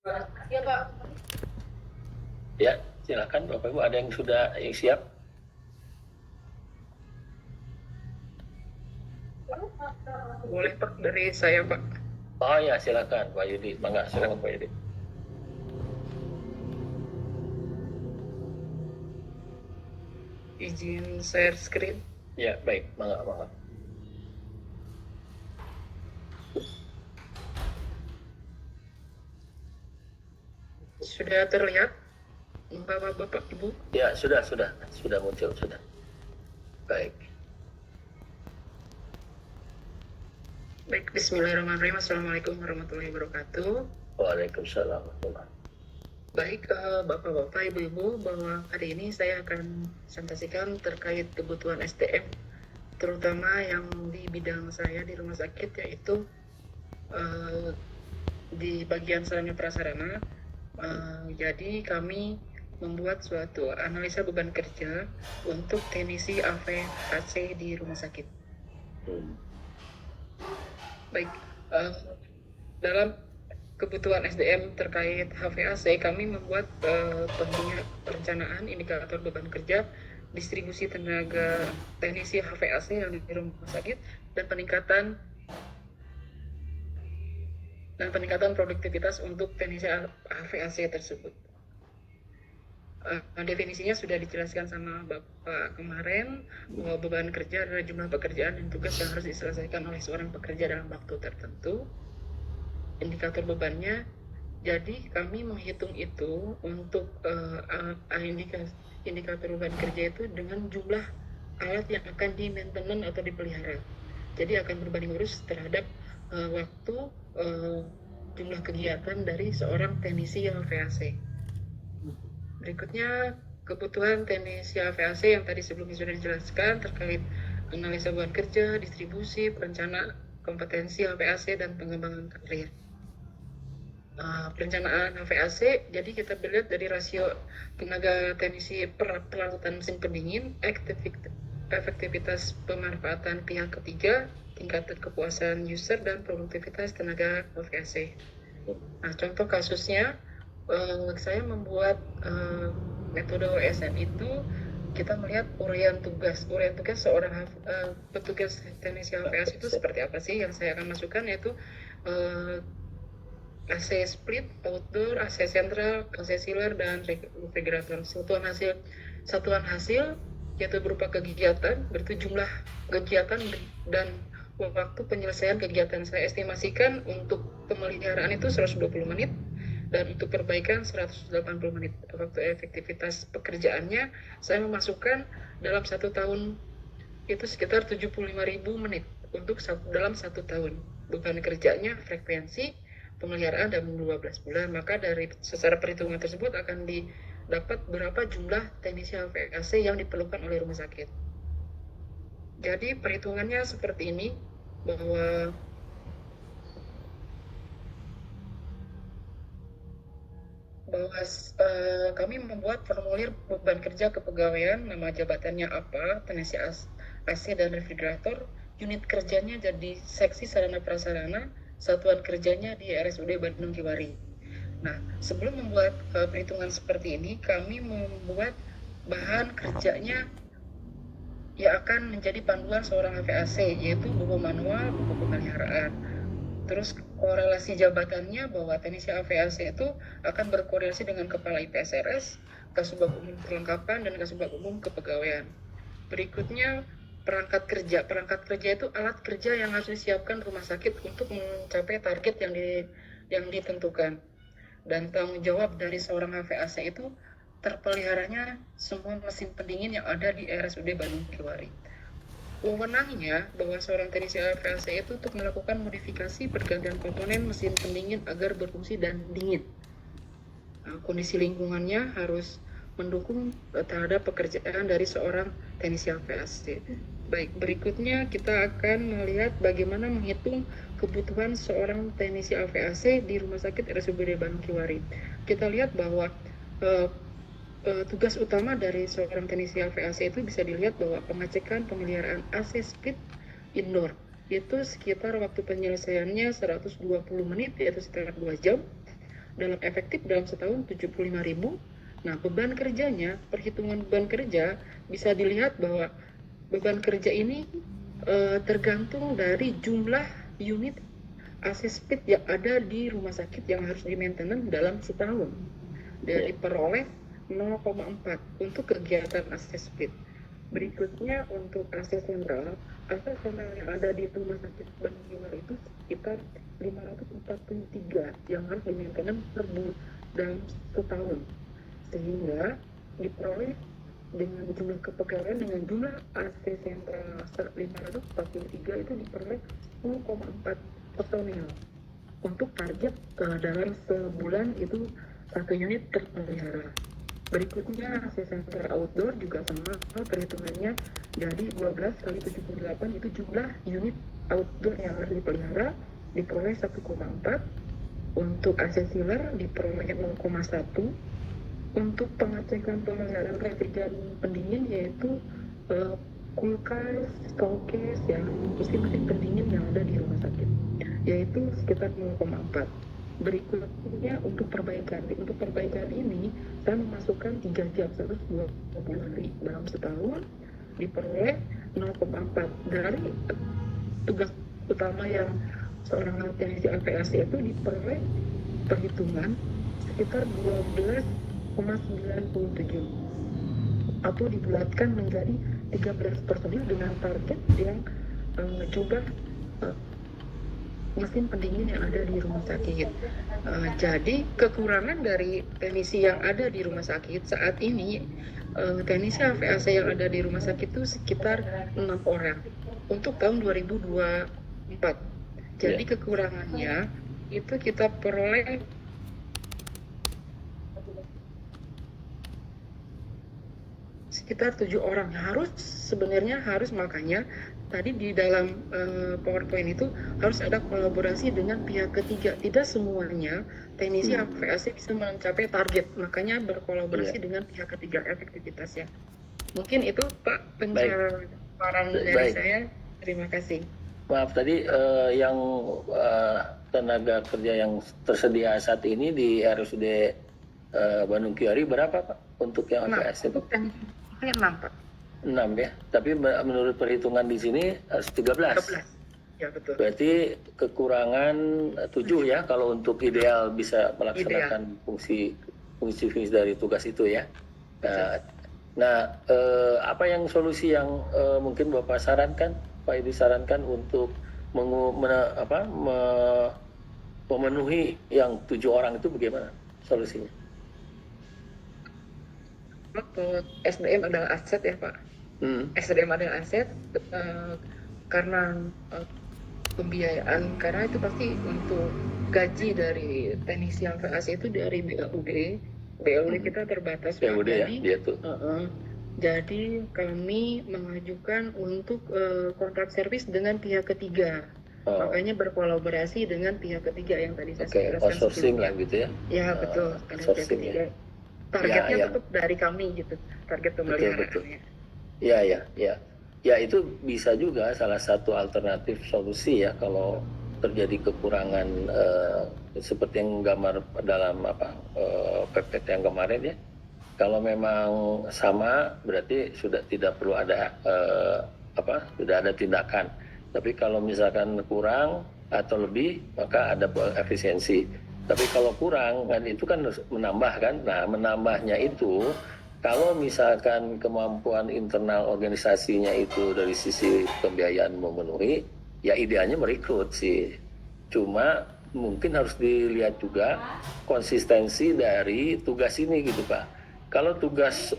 Ya Pak. Ya, silakan Bapak Ibu, ada yang sudah yang siap? Boleh Pak, dari saya Pak. Oh ya, silakan Pak Yudi. Mangga, silakan Pak Yudi. Izin share screen. Ya, baik. Mangga, mangga. Sudah terlihat Bapak-bapak Ibu? Ya, sudah muncul, sudah. Baik. Baik, bismillahirrahmanirrahim. Assalamualaikum warahmatullahi wabarakatuh. Waalaikumsalam. Baik, Bapak-bapak, Ibu-ibu, bahwa hari ini saya akan presentasikan terkait kebutuhan SDM, terutama yang di bidang saya di rumah sakit, yaitu di bagian sarana prasarana. Jadi kami membuat suatu analisa beban kerja untuk teknisi AVAC di rumah sakit. Baik, dalam kebutuhan SDM terkait HVAC, kami membuat perencanaan indikator beban kerja, distribusi tenaga teknisi HVAC yang di rumah sakit, dan peningkatan produktivitas untuk teknisi HVAC tersebut. Definisinya sudah dijelaskan sama Bapak kemarin, bahwa beban kerja adalah jumlah pekerjaan dan tugas yang harus diselesaikan oleh seorang pekerja dalam waktu tertentu. Indikator bebannya, jadi kami menghitung itu untuk indikator beban kerja itu dengan jumlah alat yang akan di maintenance atau dipelihara. Jadi akan berbanding lurus terhadap waktu jumlah kegiatan dari seorang teknisi HVAC. Berikutnya kebutuhan teknisi HVAC yang tadi sebelumnya sudah dijelaskan terkait analisa beban kerja, distribusi, perencanaan kompetensi HVAC, dan pengembangan karir. Perencanaan HVAC, jadi kita melihat dari rasio tenaga teknisi per pelautan mesin pendingin, efektivitas pemanfaatan pihak ketiga, tingkat kepuasan user, dan produktivitas tenaga HVAC. Nah, contoh kasusnya, saya membuat metode OSN itu, kita melihat uraian tugas seorang petugas teknisi HVAC itu seperti apa sih. Yang saya akan masukkan yaitu AC split, outdoor, AC sentral, AC chiller, dan refrigerator. Satuan hasil yaitu berupa kegiatan, berarti jumlah kegiatan dan waktu penyelesaian kegiatan. Saya estimasikan untuk pemeliharaan itu 120 menit dan untuk perbaikan 180 menit. Waktu efektivitas pekerjaannya saya memasukkan dalam 1 tahun itu sekitar 75.000 menit untuk dalam 1 tahun. Beban kerjanya, frekuensi, pemeliharaan dalam 12 bulan. Maka dari secara perhitungan tersebut akan didapat berapa jumlah teknisi HVAC yang diperlukan oleh rumah sakit. Jadi perhitungannya seperti ini, bahwa kami membuat formulir beban kerja kepegawaian, nama jabatannya apa, teknisi AC dan refrigerator, unit kerjanya jadi seksi sarana prasarana, satuan kerjanya di RSUD Bandung Kiwari. Nah, sebelum membuat perhitungan seperti ini, kami membuat bahan kerjanya yang akan menjadi panduan seorang HVAC, yaitu buku manual, buku pemeliharaan. Terus korelasi jabatannya, bahwa teknisi HVAC itu akan berkoordinasi dengan kepala IPSRS, Kasubag Umum Perlengkapan, dan Kasubag Umum Kepegawaian. Berikutnya perangkat kerja. Perangkat kerja itu alat kerja yang harus disiapkan rumah sakit untuk mencapai target yang ditentukan. Dan tanggung jawab dari seorang HVAC itu terpeliharanya semua mesin pendingin yang ada di RSUD Bandung Kiwari. Wewenangnya bahwa seorang teknisi HVAC itu untuk melakukan modifikasi pergantian komponen mesin pendingin agar berfungsi dan dingin. Kondisi lingkungannya harus mendukung terhadap pekerjaan dari seorang teknisi HVAC. Baik, berikutnya kita akan melihat bagaimana menghitung kebutuhan seorang teknisi HVAC di Rumah Sakit RSUD Bandung Kiwari. Kita lihat bahwa tugas utama dari seorang teknisi HVAC itu bisa dilihat bahwa pengecekan pemeliharaan AC split indoor itu sekitar waktu penyelesaiannya 120 menit, yaitu sekitar 2 jam. dalam efektif dalam setahun 75.000. Nah, beban kerjanya, perhitungan beban kerja bisa dilihat bahwa beban kerja ini tergantung dari jumlah unit AC speed yang ada di rumah sakit yang harus di maintenance dalam setahun. Dan diperoleh 0,4 untuk kegiatan AC speed. Berikutnya untuk AC sentral yang ada di rumah sakit Bandung Hilir itu sekitar 543 yang harus di maintenance per bulan dalam setahun. Sehingga diperoleh dengan jumlah kepegawaian dengan jumlah AC sentral 543 itu diperoleh 0,4 personil untuk target dalam sebulan itu 1 unit terpelihara. Berikutnya AC sentral outdoor juga sama perhitungannya, jadi 12 kali 78 itu jumlah unit outdoor yang harus dipelihara diperoleh 1,4. Untuk AC sealer diperoleh 0,1. Untuk pengecekan pemeliharaan refrigeran pendingin yaitu kulkas, showcase, ya mesin-mesin pendingin yang ada di rumah sakit, yaitu sekitar 0,4. Berikutnya untuk perbaikan. Untuk perbaikan ini saya memasukkan 3 jam 120 hari dalam setahun diperoleh 0,4. Dari tugas utama yang seorang teknisi AVAC itu diperoleh perhitungan sekitar 12,97 atau dibulatkan menjadi 13 personil dengan target yang jumlah mesin pendingin yang ada di rumah sakit. Jadi kekurangan dari teknisi yang ada di rumah sakit saat ini, teknisi AVAC yang ada di rumah sakit itu sekitar 6 orang untuk tahun 2024. Jadi kekurangannya itu kita peroleh sekitar 7 orang. Sebenarnya harus, makanya tadi di dalam PowerPoint itu harus ada kolaborasi dengan pihak ketiga. Tidak semuanya teknisi AVAC bisa mencapai target, makanya berkolaborasi dengan pihak ketiga efektivitasnya. Mungkin itu Pak pencapaian dari saya. Terima kasih. Maaf tadi yang tenaga kerja yang tersedia saat ini di RSUD Bandung Kiari berapa Pak untuk yang AVAC? Untuk yang 6 Pak. 6 ya, tapi menurut perhitungan di sini harus 13. 13. Ya betul. Berarti kekurangan 7 ya kalau untuk ideal bisa melaksanakan fungsi dari tugas itu ya. Nah, apa yang solusi yang mungkin Bapak sarankan, Pak Edi sarankan untuk memenuhi yang 7 orang itu bagaimana solusinya? SDM adalah aset ya Pak. SDM adalah aset karena pembiayaan, karena itu pasti untuk gaji dari teknisi AVAC itu dari BLUD kita terbatas. BLUD ya, dia tuh. Jadi kami mengajukan untuk kontrak servis dengan pihak ketiga. Makanya berkolaborasi dengan pihak ketiga yang tadi saya jelaskan. Outsourcing lah gitu ya. Ya betul, pihak ketiga. Targetnya tetap dari kami gitu, target pemeliharaannya. Ya itu bisa juga salah satu alternatif solusi ya kalau terjadi kekurangan seperti yang gambar dalam PPT yang kemarin ya. Kalau memang sama berarti sudah tidak perlu ada sudah ada tindakan. Tapi kalau misalkan kurang atau lebih maka ada efisiensi. Tapi kalau kurang kan itu kan menambah kan. Nah menambahnya itu kalau misalkan kemampuan internal organisasinya itu dari sisi pembiayaan memenuhi, ya idealnya merekrut sih. Cuma mungkin harus dilihat juga konsistensi dari tugas ini gitu Pak. Kalau tugas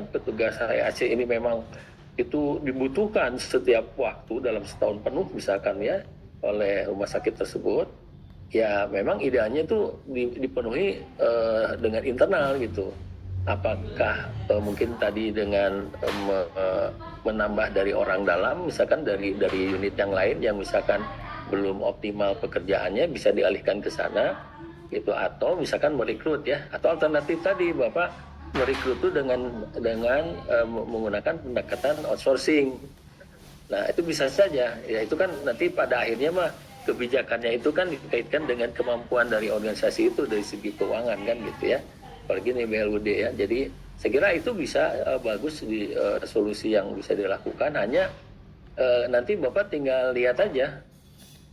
petugas HAC ini memang itu dibutuhkan setiap waktu dalam setahun penuh misalkan ya oleh rumah sakit tersebut, ya memang idealnya itu dipenuhi dengan internal gitu. Apakah mungkin tadi dengan menambah dari orang dalam, misalkan dari unit yang lain yang misalkan belum optimal pekerjaannya bisa dialihkan ke sana, gitu, atau misalkan merekrut ya, atau alternatif tadi Bapak merekrut itu dengan menggunakan pendekatan outsourcing. Nah itu bisa saja, ya itu kan nanti pada akhirnya mah kebijakannya itu kan dikaitkan dengan kemampuan dari organisasi itu dari segi keuangan kan gitu ya. Apalagi nih BLUD ya. Jadi saya kira itu bisa bagus di solusi yang bisa dilakukan. Hanya nanti Bapak tinggal lihat aja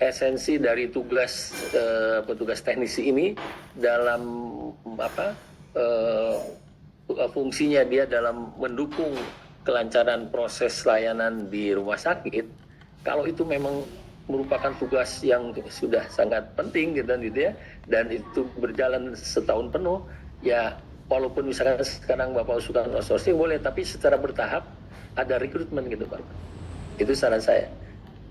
esensi dari tugas petugas teknisi ini dalam apa fungsinya dia dalam mendukung kelancaran proses layanan di rumah sakit. Kalau itu memang merupakan tugas yang sudah sangat penting gitu ya, dan itu berjalan setahun penuh, ya walaupun misalkan sekarang Bapak usulkan outsourcing boleh, tapi secara bertahap ada rekrutmen gitu Pak. Itu saran saya.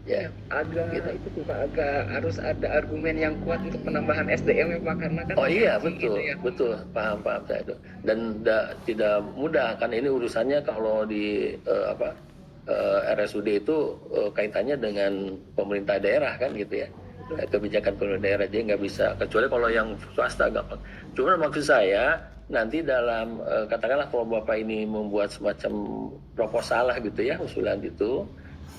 Ya, agak gitu. Itu tuh Pak, agak harus ada argumen yang kuat untuk penambahan SDM ya Pak, karena kan oh iya betul gitu ya. Betul paham saya itu, dan tidak mudah kan ini urusannya kalau di RSUD itu kaitannya dengan pemerintah daerah kan gitu ya, kebijakan pemerintah daerah, jadi nggak bisa, kecuali kalau yang swasta gampang. Cuma maksud saya nanti dalam katakanlah kalau Bapak ini membuat semacam proposal lah gitu ya, usulan itu,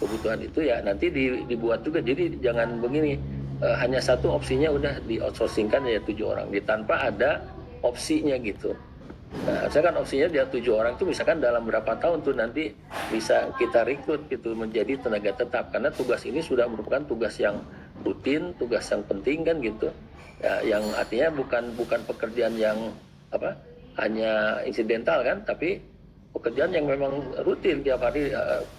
kebutuhan itu ya nanti dibuat juga, jadi jangan begini hanya satu opsinya udah di outsourcingkan ya 7 orang tanpa ada opsinya gitu. Nah, saya kan opsinya dia 7 orang itu misalkan dalam berapa tahun tuh nanti bisa kita rekrut gitu menjadi tenaga tetap, karena tugas ini sudah merupakan tugas yang rutin, tugas yang penting kan gitu ya, yang artinya bukan pekerjaan yang hanya insidental kan, tapi pekerjaan yang memang rutin tiap hari.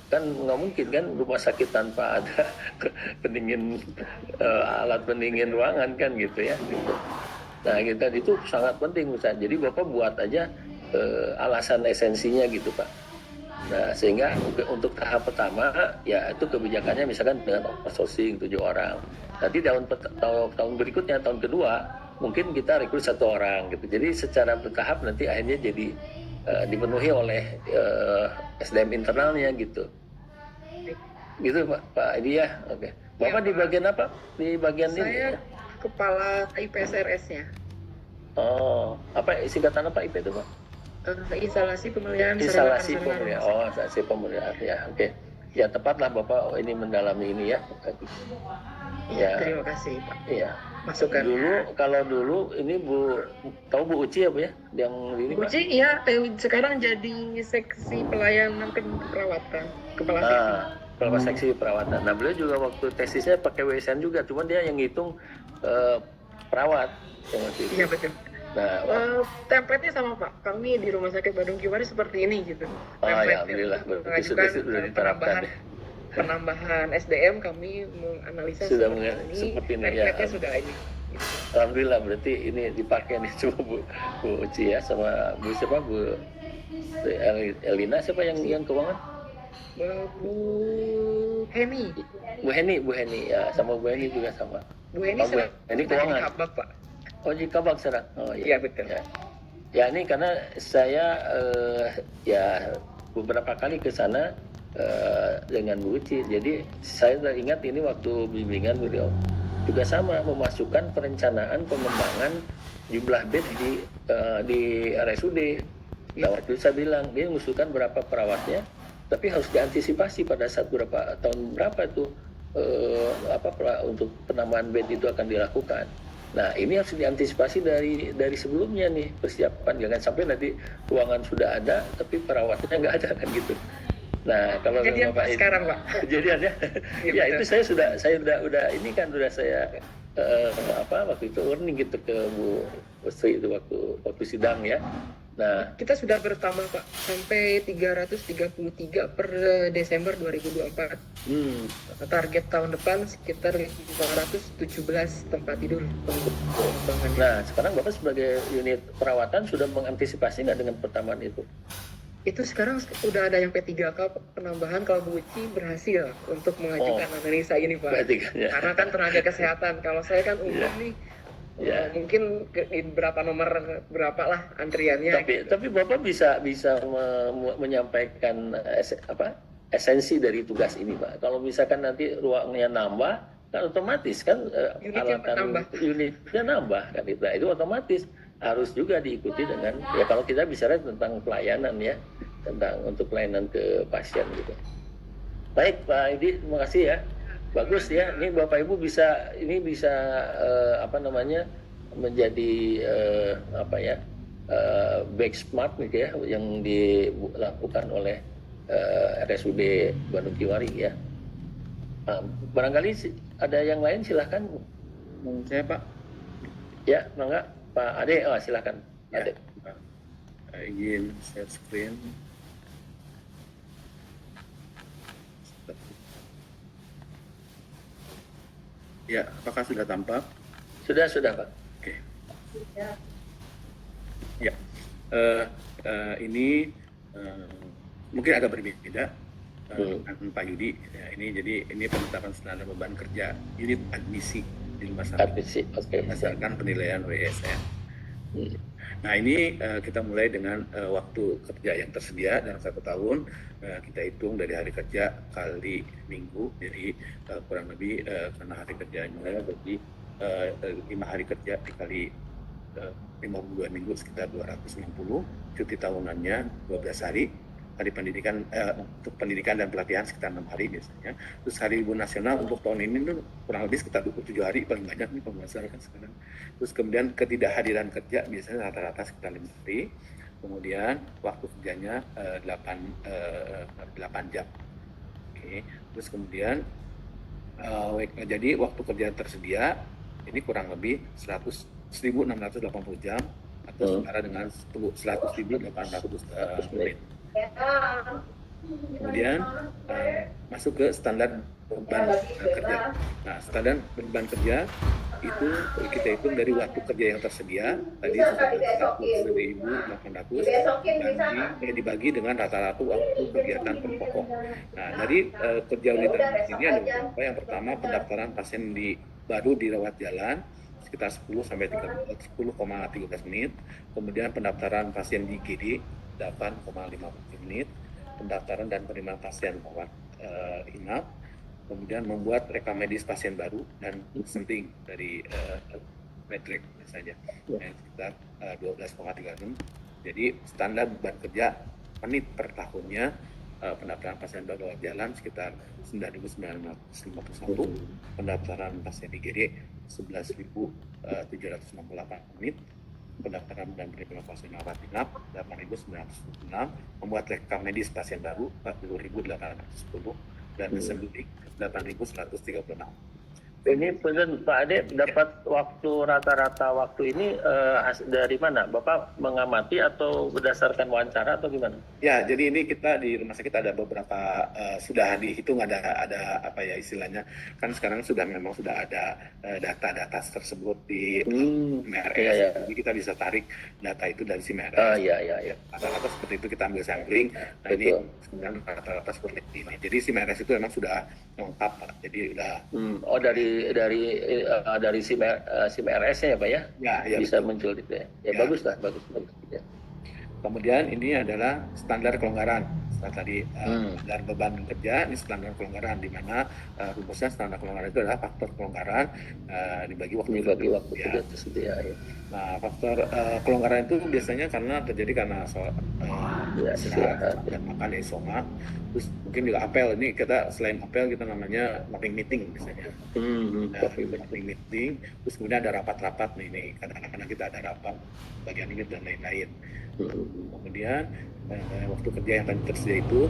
Kan nggak mungkin kan rumah sakit tanpa ada pendingin alat pendingin ruangan kan gitu ya gitu. Nah kita itu sangat penting misalnya. Jadi Bapak buat aja alasan esensinya gitu Pak. Nah sehingga untuk tahap pertama ya itu kebijakannya misalkan dengan outsourcing 7 orang. Nanti tahun berikutnya, tahun kedua mungkin kita rekrut 1 orang gitu. Jadi secara bertahap nanti akhirnya jadi dipenuhi oleh SDM internalnya gitu. Gitu Pak Edi ya. Oke. Bapak Ya, di bagian apa? Di bagian saya ini? kepala IPSRS-nya. Oh, apa singkatan apa IP itu Pak? Instalasi pemeliharaan Instalasi sarana pemeliharaan. prasarana. Oh, instalasi pemeliharaan ya. Oke. Ya tepatlah Bapak ini mendalami ini ya. Ya. Terima kasih Pak. Iya. Masukan. Kalau dulu ini tahu Bu Uci ya Bu ya? Yang ini Pak? Uci ya, sekarang jadi seksi pelayanan keperawatan, kepala seksi. Kepala seksi perawatan. Nah beliau juga waktu tesisnya pakai WSN juga, cuman dia yang ngitung perawat yang waktu itu. Iya betul. Nah, template-nya sama Pak. Kami di Rumah Sakit Badung Kiwari seperti ini gitu. ya alhamdulillah sudah diterapkan. Penambahan SDM kami menganalisa sudah seperti ini. Template-nya sudah ini. Gitu. Alhamdulillah berarti ini dipakai nih cuma Bu Uci ya, sama Bu siapa Bu Elina siapa yang keuangan? Bu Heni. Bu Heni ya, sama Bu Heni juga sama. Bu Heni ini keuangan. Kabak, Pak. Oh di Kabak sekarang. Oh iya betul. Ya ini karena saya ya beberapa kali ke sana dengan Bu Uci. Jadi saya ingat ini waktu bimbingan beliau juga sama memasukkan perencanaan pengembangan jumlah bed di RSUD. Nah waktu itu saya bilang dia mengusulkan berapa perawatnya, tapi harus diantisipasi pada saat tahun berapa itu untuk penambahan bed itu akan dilakukan. Nah ini harus diantisipasi dari sebelumnya nih persiapan, jangan sampai nanti ruangan sudah ada tapi perawatnya nggak ada kan gitu. Nah kalau kejadian Pak sekarang Pak. Kejadian ya. Ya itu saya udah ini kan sudah saya waktu itu warning gitu ke Bu Sri itu waktu sidang ya. Nah, kita sudah bertambah Pak sampai 333 per Desember 2024. Target tahun depan sekitar 517 tempat tidur pengembangan. Nah, sekarang Bapak sebagai unit perawatan sudah mengantisipasi nggak dengan pertambahan itu? Itu sekarang udah ada yang P3K penambahan kalau Bu Uci berhasil untuk mengajukan analisa ini Pak. P3-nya. Karena kan tenaga kesehatan. Kalau saya kan umum nih. Ya, mungkin berapa nomor berapa lah antriannya. Tapi Bapak bisa menyampaikan esensi dari tugas ini Pak. Kalau misalkan nanti ruangnya nambah, kan otomatis kan unitnya nambah kan itu otomatis harus juga diikuti dengan ya kalau kita bicara tentang pelayanan ya, tentang untuk pelayanan ke pasien gitu. Baik Pak Edi, terima kasih ya. Bagus ya. Ini Bapak Ibu bisa apa namanya menjadi apa ya benchmark gitu ya yang dilakukan oleh RSUD Bandung Kiwari ya. Nah, barangkali ada yang lain silahkan. Saya Pak. Ya, enggak Pak Ade, silahkan. Ya, Ade. Izin share screen. Ya, apakah sudah tampak? Sudah Pak. Oke. Ya, ini mungkin agak berbeda dengan Pak Yudi. Ya, ini penetapan standar beban kerja unit admisi di rumah sakit Admisi, oke. berdasarkan penilaian WSN. Nah, ini kita mulai dengan waktu kerja yang tersedia dalam 1 tahun. Kita hitung dari hari kerja kali minggu, jadi kurang lebih karena hari kerjanya berarti 5 hari kerja dikali 52 minggu sekitar 260, cuti tahunannya 12 hari, hari pendidikan untuk pendidikan dan pelatihan sekitar 6 hari biasanya. Terus hari libur nasional untuk tahun ini tuh kurang lebih sekitar 27 hari paling banyak nih pembahasan sekarang. Terus kemudian ketidakhadiran kerja biasanya rata-rata sekitar 5 hari. Kemudian waktu kerjanya 8 jam. Oke. Terus kemudian jadi waktu kerja tersedia ini kurang lebih 1.680 jam atau setara dengan 100.800 menit. Kemudian masuk ke standar beban kerja. Nah, standar beban kerja itu kita hitung dari waktu kerja yang tersedia tadi 100.800 dan dibagi dengan rata-rata waktu kegiatan pokok. Nah, dari kerja unit ini ada beberapa. Yang pertama, pendaftaran pasien baru di rawat jalan sekitar 10,13 menit. Kemudian pendaftaran pasien di IGD 8,50 menit. Pendaftaran dan penerimaan pasien rawat inap, kemudian membuat rekam medis pasien baru dan senting dari metrik saja sekitar 12,36. Jadi standar beban kerja menit per tahunnya pendaftaran pasien baru rawat jalan sekitar 9.951, pendaftaran pasien IGD 11.768 menit, pendaftaran dan penerimaan pasien rawat inap 8.906, membuat rekam medis pasien baru 40.810 dan assembly 8.136. Ini Pak Ade dapat waktu rata-rata waktu ini dari mana? Bapak mengamati atau berdasarkan wawancara atau gimana? Ya, jadi ini kita di rumah sakit ada beberapa sudah dihitung ada apa ya istilahnya, kan sekarang memang sudah ada data-data tersebut di MRS. Iya. Jadi kita bisa tarik data itu dari MRS. Iya. Rata-rata seperti itu kita ambil sampling. Nah, ini sebenarnya rata-rata seperti ini. Jadi MRS itu memang sudah lengkap, Pak. Jadi udah. Oh, dari SIM RS-nya ya Pak ya? Ya bisa betul. muncul gitu ya. Ya. Bagus ya. Kemudian ini adalah standar kelonggaran. Setelah tadi standar beban kerja, ini standar kelonggaran di mana rumusnya standar kelonggaran itu adalah faktor kelonggaran dibagi waktu kerja tersedia ya. Nah, faktor kelonggaran itu biasanya karena istirahat dan makan isoma. Terus mungkin juga apel. Ini kita selain apel kita namanya morning meeting misalnya. Morning meeting. Terus kemudian ada rapat-rapat nih kadang-kadang kita ada rapat bagian ini dan lain-lain. Kemudian waktu kerja yang tadi tersedia itu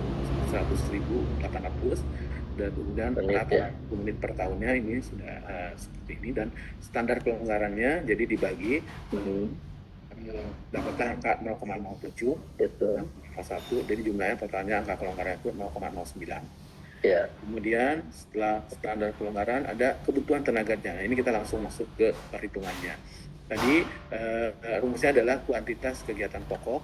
100.800 dan kemudian rata 10 menit per tahunnya ini sudah seperti ini, dan standar kelonggarannya jadi dibagi dapatkan angka 0,07 1, jadi jumlahnya totalnya angka kelonggaran itu 0,09. Ya. Kemudian setelah standar kelonggaran ada kebutuhan tenaganya. Nah, ini kita langsung masuk ke perhitungannya. Tadi rumusnya adalah kuantitas kegiatan pokok,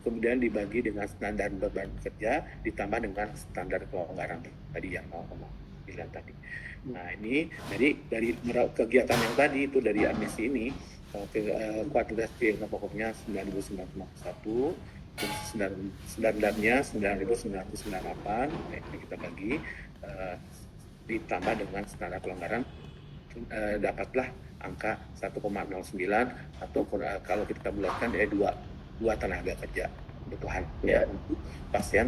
kemudian dibagi dengan standar beban kerja ditambah dengan standar kelonggaran tadi yang 0,9 tadi. Nah, ini jadi dari kegiatan yang tadi itu dari admisi ini kuantitas kegiatan pokoknya 9.951, standarnya 9.998, ini kita bagi ditambah dengan standar kelonggaran dapatlah angka 1,09 atau kalau kita bulatkan dua tenaga kerja kebutuhan untuk pasien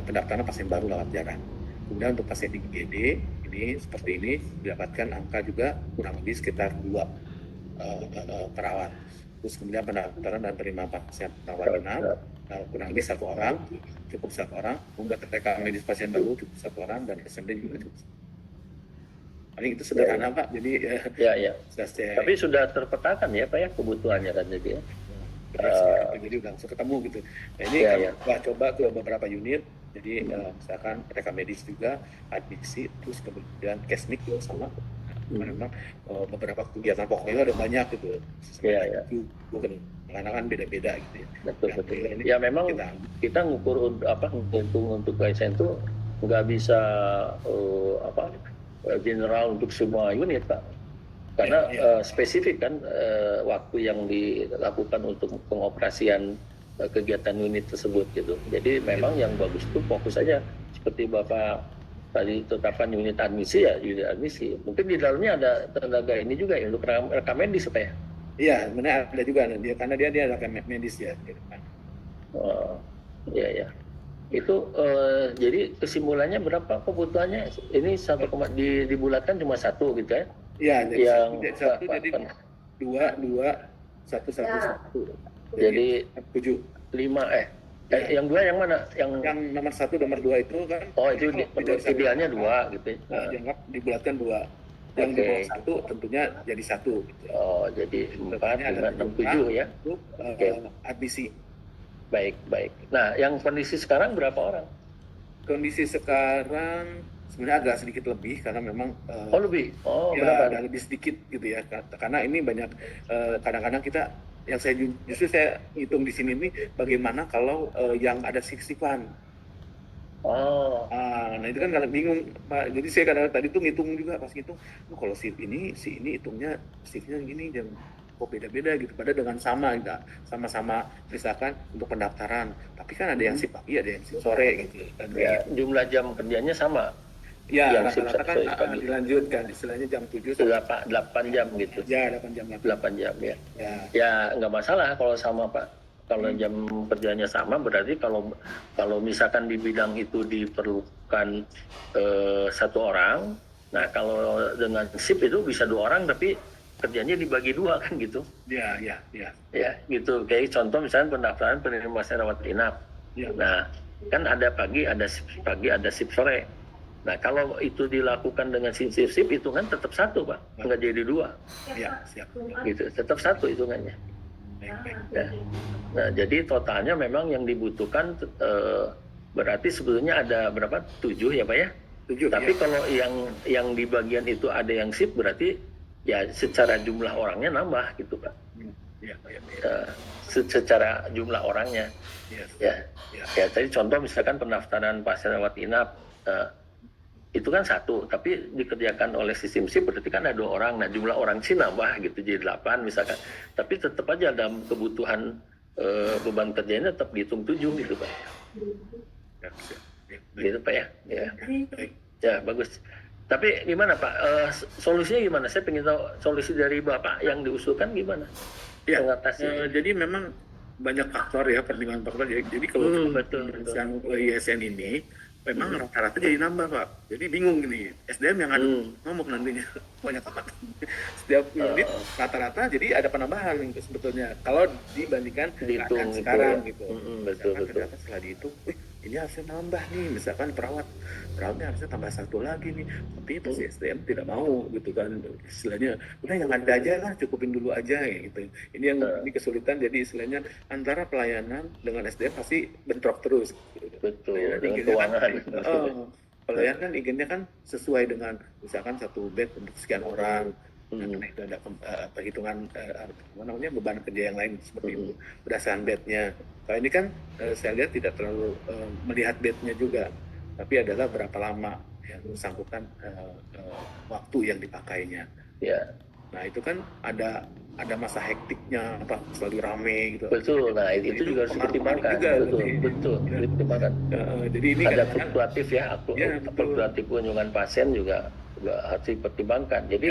pendaftaran pasien baru lewat jalan. Kemudian untuk pasien di IGD ini seperti ini didapatkan angka juga kurang lebih sekitar 2 perawat. Terus kemudian pendaftaran dan penerimaan pasien rawat inap kurang lebih 1 orang, cukup 1 orang. Kemudian rekam medis pasien baru cukup 1 orang dan SMD juga cukup. Paling itu sederhana Pak. Jadi Ya. Tapi sudah terpetakan ya Pak ya kebutuhannya kan jadi ya. Jadi udah langsung ketemu gitu. Nah, ini kami coba ke beberapa unit. Jadi misalkan rekam medis juga, admisi, terus kemudian kesnik juga sama. Memang beberapa kegiatan pokoknya ada banyak gitu. Iya. Karena kan beda-beda gitu ya. Betul. Ya memang kita ngukur ngitung untuk KSN itu nggak bisa general untuk semua unit Pak. Karena spesifik kan waktu yang dilakukan untuk pengoperasian kegiatan unit tersebut gitu. Jadi memang yang bagus itu fokus saja seperti Bapak tadi tetapkan unit admisi ya unit admisi. Mungkin di dalamnya ada tenaga ini juga ya untuk rekam medis apa ya? Iya, benar ada juga dia karena dia rekam medis ya. Gitu kan. Iya. Itu jadi kesimpulannya berapa kebutuhannya? Ini dibulatkan cuma 1 gitu ya? Iya, jadi yang 1 jadi 2, 1. Jadi 7. 5 yang 2 yang mana? Yang nomor 1, nomor 2 itu kan? Oh itu idealnya 2 gitu. Dianggap dibulatkan 2. Yang di bawah 1 tentunya jadi 1. Gitu. Oh jadi 4, 5, 6, 7 ya? Admisi. Baik. Nah yang kondisi sekarang berapa orang? Kondisi sekarang sebenarnya agak sedikit lebih karena memang lebih. Berapa? Ada lebih sedikit gitu ya. Karena ini banyak kadang-kadang kita yang justru saya hitung di sini nih bagaimana kalau yang ada shift-shiftan. Nah itu kan kadang bingung Pak. Jadi saya kadang tadi tuh ngitung juga pas ngitung, kalau shift ini hitungnya shiftnya gini dan kok beda-beda gitu. Padahal dengan sama-sama misalkan untuk pendaftaran, tapi kan ada yang shift pagi, ada yang shift sore gitu. Dan jumlah jam kerjanya sama. Ya, rata-rata kan dilanjutkan, istilahnya jam 7 8 jam gitu. Ya, 8 jam ya. Ya, nggak masalah kalau sama Pak. Kalau jam kerjanya sama berarti kalau misalkan di bidang itu diperlukan 1 orang, nah kalau dengan shift itu bisa 2 orang tapi kerjanya dibagi 2 kan gitu. Ya. Ya, gitu. Kayak contoh misalnya pendaftaran penerimaan pasien rawat inap. Ya. Nah, kan ada pagi, ada shift pagi, ada shift sore. Nah, kalau itu dilakukan dengan shift itu kan tetap 1 Pak, nggak jadi 2. Ya, siap. Gitu, tetap 1 hitungannya. Baik. Ya. Nah, jadi totalnya memang yang dibutuhkan berarti sebetulnya ada berapa? 7 ya Pak ya? 7. Tapi kalau yang di bagian itu ada yang shift berarti ya secara jumlah orangnya nambah gitu Pak. Ya. Secara jumlah orangnya. Ya. Tadi contoh misalkan pendaftaran pasien rawat inap itu kan 1, tapi dikerjakan oleh sistem shift berarti kan ada 2 orang. Nah jumlah orang sih nambah gitu jadi 8 misalkan. Tapi tetap aja dalam kebutuhan beban kerjanya tetap dihitung 7 gitu Pak. Gitu Pak ya. Ya bagus. Tapi gimana Pak? Solusinya gimana? Saya pengen tahu solusi dari Bapak yang diusulkan gimana? Ya. Mengatasi. Jadi memang banyak faktor ya, pertimbangan faktor. Jadi kalau betul. yang ISN ini memang rata-rata jadi nambah Pak. Jadi bingung gini, SDM yang ada ngomong nantinya banyak amat. Setiap unit rata-rata jadi ada penambahan gitu sebetulnya. Kalau dibandingkan keadaan sekarang gitu. Betul. Ternyata setelah dihitung, ini harusnya nambah nih. Misalkan perawatnya harusnya tambah 1 lagi nih. Tapi itu si SDM tidak mau gitu kan. Istilahnya udah yang ada aja lah, cukupin dulu aja gitu. Ini yang ini kesulitan. Jadi istilahnya antara pelayanan dengan SDM pasti bentrok terus. Betul. Dengan keuangan. Pelayanan kan inginnya kan sesuai dengan misalkan 1 bed untuk sekian orang. Nah, itu ada perhitungan beban kerja yang lain seperti itu berdasarkan bednya. Kalau ini kan saya lihat tidak terlalu melihat bednya juga, tapi adalah berapa lama yang bersangkutan waktu yang dipakainya. Ya. Nah itu kan ada masa hektiknya selalu rame gitu. Betul. Nah itu juga harus dipertimbangkan. Betul. Dipertimbangkan. Jadi ini ada fluktuatif ya, fluktuatif kunjungan pasien juga harus dipertimbangkan. Jadi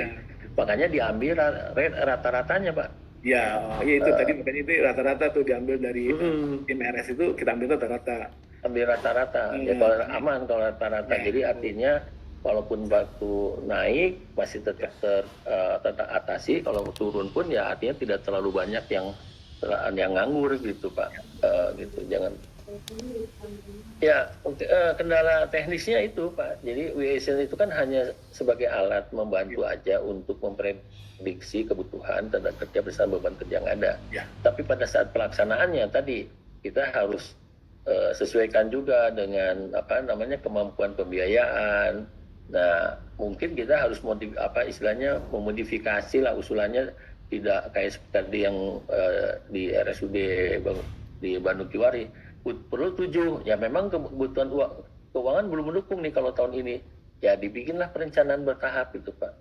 makanya diambil rata-ratanya Pak. Ya itu tadi makanya itu rata-rata tuh diambil dari tim RS itu kita ambil rata-rata. ambil rata-rata. Ya kalau aman kalau rata-rata. Jadi artinya walaupun batu naik masih tetap teratasi. Kalau turun pun ya artinya tidak terlalu banyak yang nganggur gitu Pak. Gitu jangan. Ya kendala teknisnya itu Pak. Jadi WSN itu kan hanya sebagai alat membantu aja untuk memprediksi kebutuhan tenaga kerja bersama beban kerja yang ada. Tapi pada saat pelaksanaannya tadi kita harus sesuaikan juga dengan kemampuan pembiayaan. Nah, mungkin kita harus memodifikasi lah usulannya tidak kayak seperti tadi yang di RSUD di Bandung Kiwari perlu 7. Ya memang kebutuhan keuangan belum mendukung nih kalau tahun ini. Ya dibikinlah perencanaan bertahap itu Pak.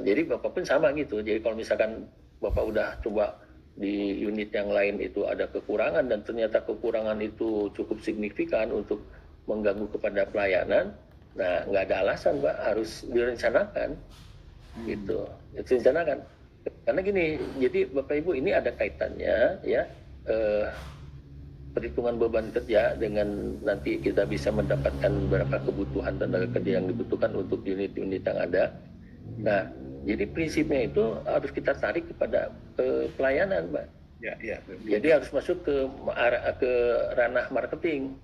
Jadi Bapak pun sama gitu. Jadi kalau misalkan Bapak udah coba di unit yang lain itu ada kekurangan dan ternyata kekurangan itu cukup signifikan untuk mengganggu kepada pelayanan, nah nggak ada alasan Pak, harus direncanakan gitu, direncanakan. Karena gini, jadi Bapak Ibu ini ada kaitannya ya perhitungan beban kerja dengan nanti kita bisa mendapatkan berapa kebutuhan tenaga kerja yang dibutuhkan untuk unit-unit yang ada. Nah, jadi prinsipnya itu harus kita tarik kepada pelayanan, Pak. Ya. Jadi harus masuk ke ranah marketing.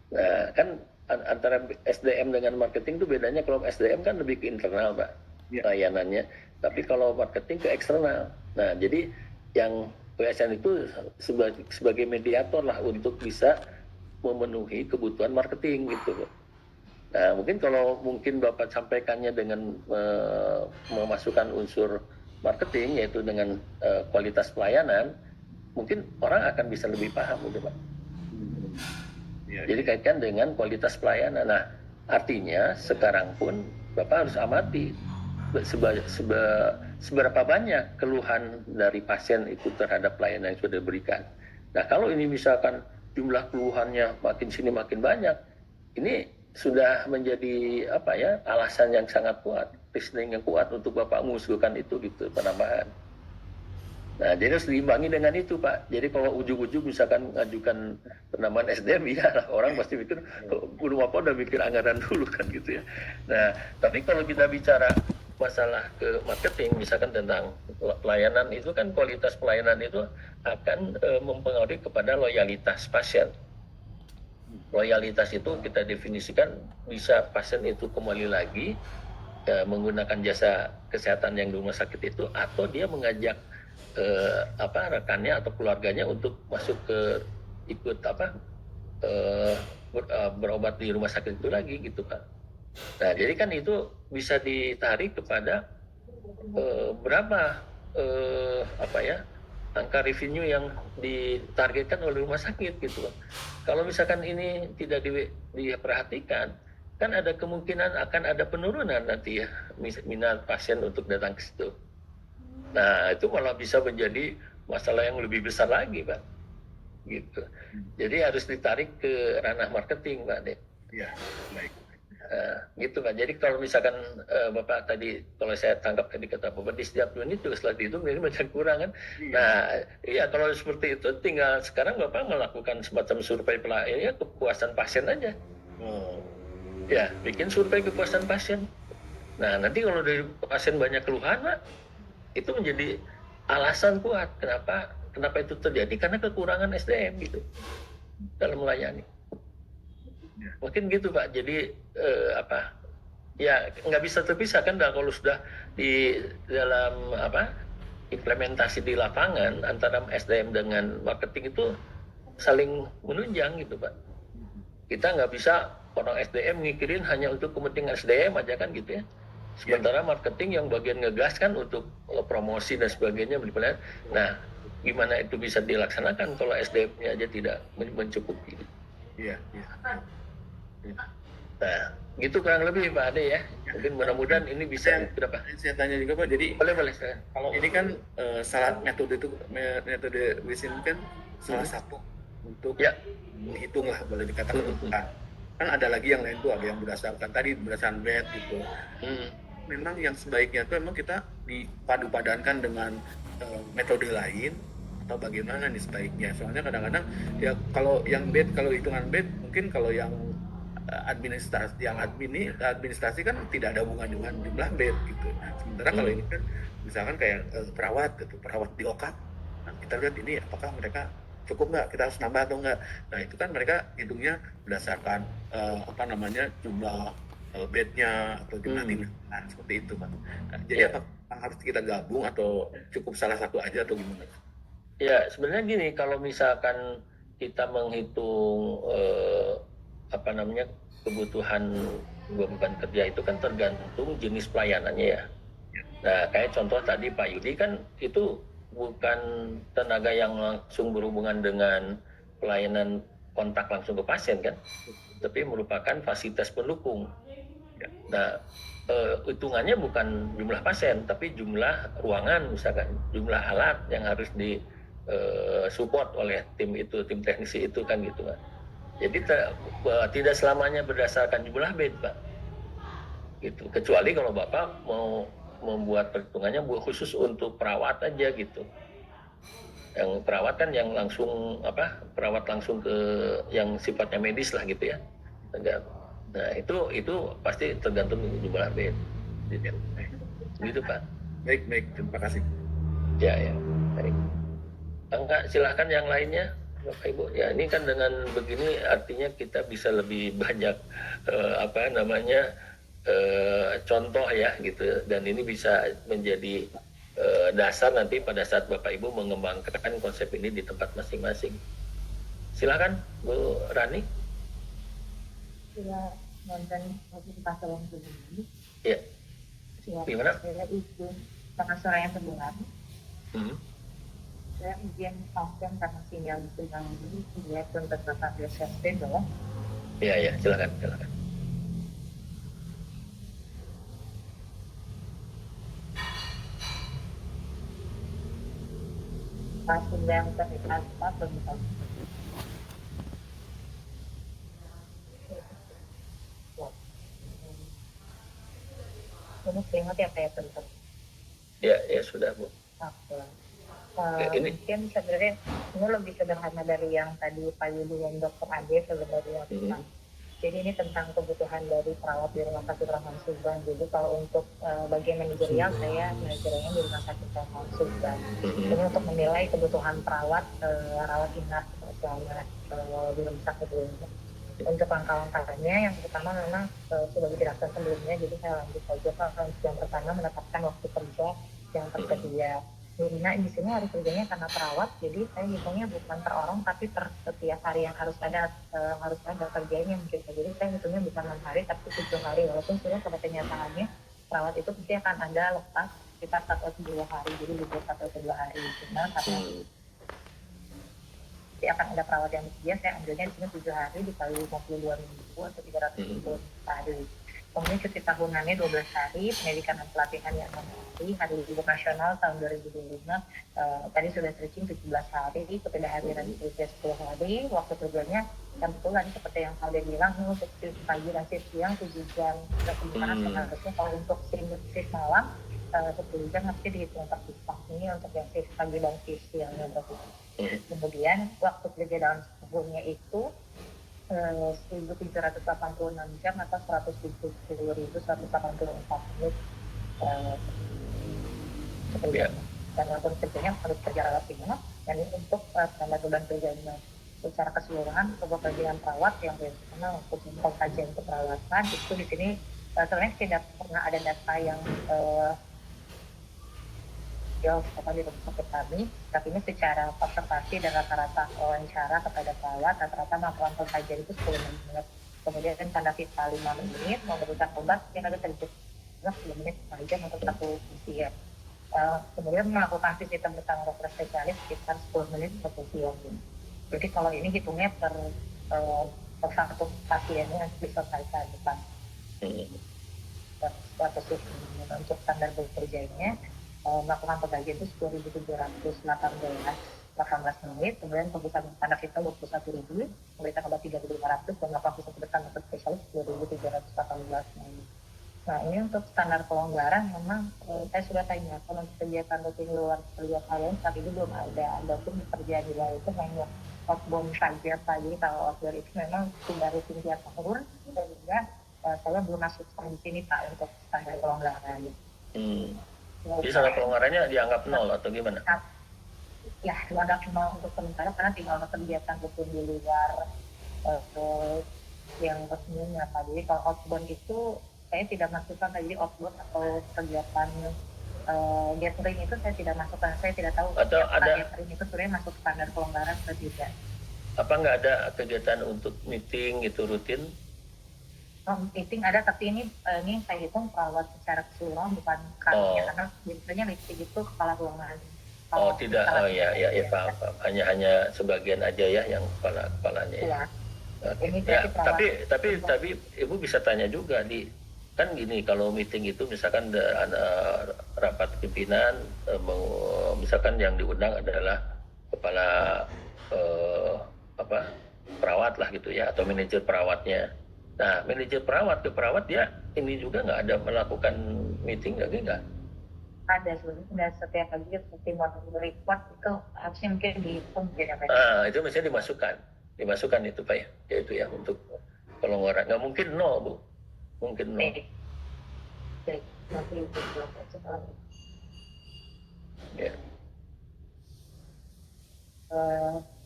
Nah, kan antara SDM dengan marketing itu bedanya, kalau SDM kan lebih ke internal, Pak, layanannya. Tapi kalau marketing ke eksternal. Nah, jadi yang PSN itu sebagai mediator lah untuk bisa memenuhi kebutuhan marketing gitu, Pak. Nah, kalau Bapak sampaikannya dengan memasukkan unsur marketing, yaitu dengan kualitas pelayanan, mungkin orang akan bisa lebih paham, gitu, Pak. Jadi kaitkan dengan kualitas pelayanan. Nah, artinya sekarang pun Bapak harus amati seberapa banyak keluhan dari pasien itu terhadap pelayanan yang sudah diberikan. Nah, kalau ini misalkan jumlah keluhannya makin sini makin banyak, ini sudah menjadi alasan yang sangat kuat, reasoning yang kuat untuk Bapak mengusulkan itu gitu penambahan. Nah, jadi harus diimbangi dengan itu, Pak. Jadi kalau ujung-ujung misalkan ngajukan penambahan SDM, ya orang pasti mikir belum apa udah mikir anggaran dulu kan gitu ya. Nah, tapi kalau kita bicara masalah ke marketing, misalkan tentang pelayanan itu kan, kualitas pelayanan itu akan mempengaruhi kepada loyalitas pasien. Loyalitas itu kita definisikan bisa pasien itu kembali lagi menggunakan jasa kesehatan yang di rumah sakit itu, atau dia mengajak rekannya atau keluarganya untuk masuk ke ikut berobat di rumah sakit itu lagi gitu Pak. Nah, jadi kan itu bisa ditarik kepada berapa angka revenue yang ditargetkan oleh rumah sakit gitu. Kalau misalkan ini tidak diperhatikan, kan ada kemungkinan akan ada penurunan nanti ya minat pasien untuk datang ke situ. Nah, itu malah bisa menjadi masalah yang lebih besar lagi, Pak. Gitu. Jadi harus ditarik ke ranah marketing, Pak. Ya, baik. Gitu Pak. Jadi kalau misalkan Bapak tadi, kalau saya tangkap tadi kata Bapak, di setiap unit juga setelah dihitung ini macam kurang kan. Nah, iya kalau seperti itu tinggal sekarang Bapak melakukan semacam survei kepuasan pasien aja. Ya, bikin survei kepuasan pasien. Nah, nanti kalau dari pasien banyak keluhan, Pak, itu menjadi alasan kuat kenapa itu terjadi, karena kekurangan SDM gitu dalam melayani. Mungkin gitu Pak. Jadi ya nggak bisa terpisah kan kalau sudah di dalam implementasi di lapangan antara SDM dengan marketing itu saling menunjang gitu Pak. Kita nggak bisa orang SDM mikirin hanya untuk kepentingan SDM aja kan gitu ya. Sementara marketing yang bagian ngegas kan untuk promosi dan sebagainya. Nah, gimana itu bisa dilaksanakan kalau SDM-nya aja tidak mencukupi? Iya. Nah, gitu kurang lebih Pak Ade ya. Mungkin mudah-mudahan ini bisa berapa? Saya tanya juga Pak. Jadi Boleh. kalau ini kan salah metode WISN kan salah satu untuk menghitung lah, boleh dikatakan. Kan ada lagi yang lain tuh, ada yang berdasarkan bed gitu. Memang yang sebaiknya tuh memang kita dipadu-padankan dengan metode lain atau bagaimana nih sebaiknya? Soalnya kadang-kadang ya kalau yang bed, kalau hitungan bed mungkin kalau yang administrasi kan tidak ada hubungan dengan jumlah bed gitu. Sementara kalau ini kan misalkan kayak perawat gitu, perawat di OKAP. Nah, kita lihat ini apakah mereka cukup nggak, kita harus nambah atau nggak. Nah itu kan mereka hitungnya berdasarkan jumlah bednya atau jumlah tindakan seperti itu kan. Nah, jadi apa harus kita gabung atau cukup salah satu aja atau gimana? Ya, sebenarnya gini, kalau misalkan kita menghitung kebutuhan beban kerja itu kan tergantung jenis pelayanannya ya. Nah, kayak contoh tadi Pak Yudi kan itu bukan tenaga yang langsung berhubungan dengan pelayanan kontak langsung ke pasien kan, tapi merupakan fasilitas pendukung. Nah, hitungannya bukan jumlah pasien, tapi jumlah ruangan misalkan, jumlah alat yang harus di support oleh tim teknisi itu kan gitu kan. Jadi tidak selamanya berdasarkan jumlah bed Pak. Gitu. Kecuali kalau Bapak mau membuat perhitungannya khusus untuk perawat aja gitu. Yang perawat kan yang langsung perawat langsung ke yang sifatnya medis lah gitu ya. Nah itu pasti tergantung jumlah bed. Gitu Pak. Baik, terima kasih. Ya, baik. Enggak, silahkan yang lainnya Bapak Ibu. Ya ini kan dengan begini artinya kita bisa lebih banyak contoh ya gitu, dan ini bisa menjadi dasar nanti pada saat Bapak Ibu mengembangkan konsep ini di tempat masing-masing. Silakan Bu Rani. Ya, nonton pasal yang sebelumnya. Ya. Gimana? Saya izin pengasur yang sebulan. Saya izin pasien karena sinyal terganggu dia pun tetap ada safety dong. Iya, silakan. Pasien yang terlihat apa betul. Ini keringat ya kayak tentu. Ya sudah Bu. Oke. Ini Mungkin sebenarnya ini lebih sederhana dari yang tadi Pak Yudi dan Dr. Ade sebenarnya. Jadi ini tentang kebutuhan dari perawat di rumah sakit Rahman Subban. Jadi kalau untuk bagian manajerial, saya manajernya di rumah sakit Rahman Subban. Ini untuk menilai kebutuhan perawat rawat inap selama di rumah sakit ini. Untuk langkah-langkahnya yang pertama memang sudah dijelaskan sebelumnya. Jadi saya lanjut saja Pak. Yang pertama menetapkan waktu kerja yang tersedia. Nah di sini hari kerjanya karena perawat, jadi saya hitungnya bukan per orang tapi per setiap hari yang harus ada kerjanya mungkin. Jadi saya hitungnya bukan 6 hari tapi 7 hari, walaupun sebenarnya pada kenyataannya perawat itu pasti akan ada lepas sekitar 1 atau 2 hari, jadi libur 1 atau 2 hari. Karena pasti akan ada perawat yang bekerja, saya ambilnya di sini 7 hari dikali 52 minggu atau 300 hari. Kemudian cuti tahunannya 12 hari, pendidikan dan pelatihan yang 6 hari, hari libur nasional tahun 2025 tadi sudah searching 17 hari, ketidakhadiran kerja 10 hari, waktu kerjanya yang betul tadi seperti yang Alde bilang, untuk shift pagi dan shift siang 7 jam, dan kemudian seharusnya kalau untuk shift malam 10 jam nanti dihitung terpisah. Ini untuk yang shift pagi dan shift siangnya berarti. Kemudian waktu kerja dalam sebelumnya itu 1.786 jam atau 170.184 menit pekerjaan. Dan waktu kerjanya harus kerja rawat inap, dan ini untuk standar beban kerjanya. Secara keseluruhan pekerjaan perawat yang biasanya untuk pengkajian keperawatan itu di sini sebenarnya tidak pernah ada data yang di rumah sakit kami, tapi ini secara observasi dan rata-rata wawancara kepada perawat, rata-rata melakukan pengkajian itu 10 menit. Kemudian tanda vital 5 menit, memberikan obat yang ada terjadi 10 menit saja untuk satu pasien. Kemudian melakukan visit bersama dokter spesialis sekitar 10 menit per pasien. Jadi kalau ini hitungnya per satu pasiennya diselesaikan depan. Untuk standar bekerjanya melakukan pembagian itu 10.718 menit, kemudian pemeriksaan tanda vital 21.000, pemeriksaan obat 3.500, dan melakukan visit bersama dokter spesialis 2.318 menit. Nah, ini untuk standar pelonggaran memang saya sudah tanya kalau untuk kegiatan rutin luar kerja kalian saat ini belum ada. Adapun di kerja di luar itu hanya outbound saja. Jadi kalau outbound itu memang tidak rutin tiap tahun dan juga saya belum masuk di sini Pak untuk standar pelonggaran. Jadi standar pelonggarannya dianggap nol atau gimana? Ya, dianggap nol untuk sementara karena tinggal kegiatan rutin di luar yang resminya Pak. Jadi kalau outbound itu saya tidak masukkan jadi outbound atau kegiatan gathering itu saya tidak masukkan. Saya tidak tahu atau ada gathering itu sebenarnya masuk standar pelonggaran atau tidak. Apa nggak ada kegiatan untuk meeting itu rutin? Meeting ada, tapi ini saya hitung perawat secara keseluruhan bukan kami karena biasanya meeting itu kepala ruangan. Tidak, ya paham. Hanya sebagian aja ya yang kepalanya. Ya. Okay. Ya, tapi ibu bisa tanya juga kan gini, kalau meeting itu misalkan ada rapat pimpinan, misalkan yang diundang adalah kepala perawat lah gitu ya, atau manajer perawatnya. Nah, manajer perawat ke perawat dia ini juga nggak ada melakukan meeting lagi nggak? Ada sebenarnya setiap kali seperti mau report itu harusnya mungkin dihitung ya. Itu mestinya dimasukkan itu Pak ya, yaitu ya untuk pelonggaran. Nggak mungkin nol Bu. Mungkin nol. Ya.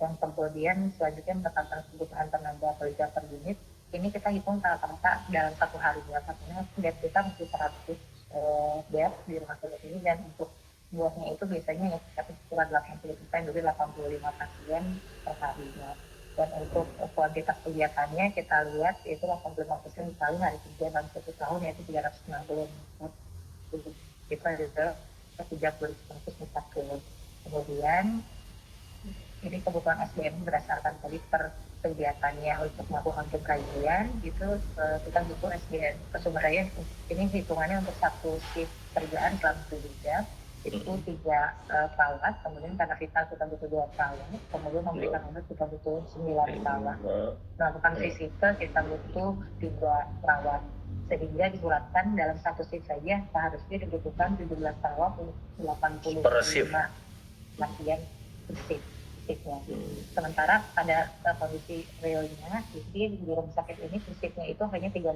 Yang kemudian selanjutnya menetapkan kebutuhan tenaga kerja per unit. Ini kita hitung rata-rata dalam satu hari ya, karena bed kita mesti 100 bed di rumah sakit ini, dan untuk buahnya itu biasanya ya sekitar 80%, jadi 85 pasien per harinya. Dan untuk kuantitas kegiatannya kita lihat itu 85% dikali hari kerja dalam satu tahun yaitu 360 menit. Kita juga 30 kemudian ini kebutuhan SDM berdasarkan tadi per kegiatannya. Untuk melakukan pengkajian itu kita butuh SDM sumber daya. Ini hitungannya untuk satu shift kerjaan selama 7 jam itu 3 perawat, kemudian karena vital kita butuh 2 perawat, kemudian memberikan obat kita butuh 9 perawat, melakukan fisikal kita butuh 3 perawat, sehingga dibulatkan dalam satu shift saja seharusnya dibutuhkan 17 perawat untuk 85 pasien per shiftnya. Sementara pada kondisi realnya di rumah sakit ini shiftnya itu hanya 13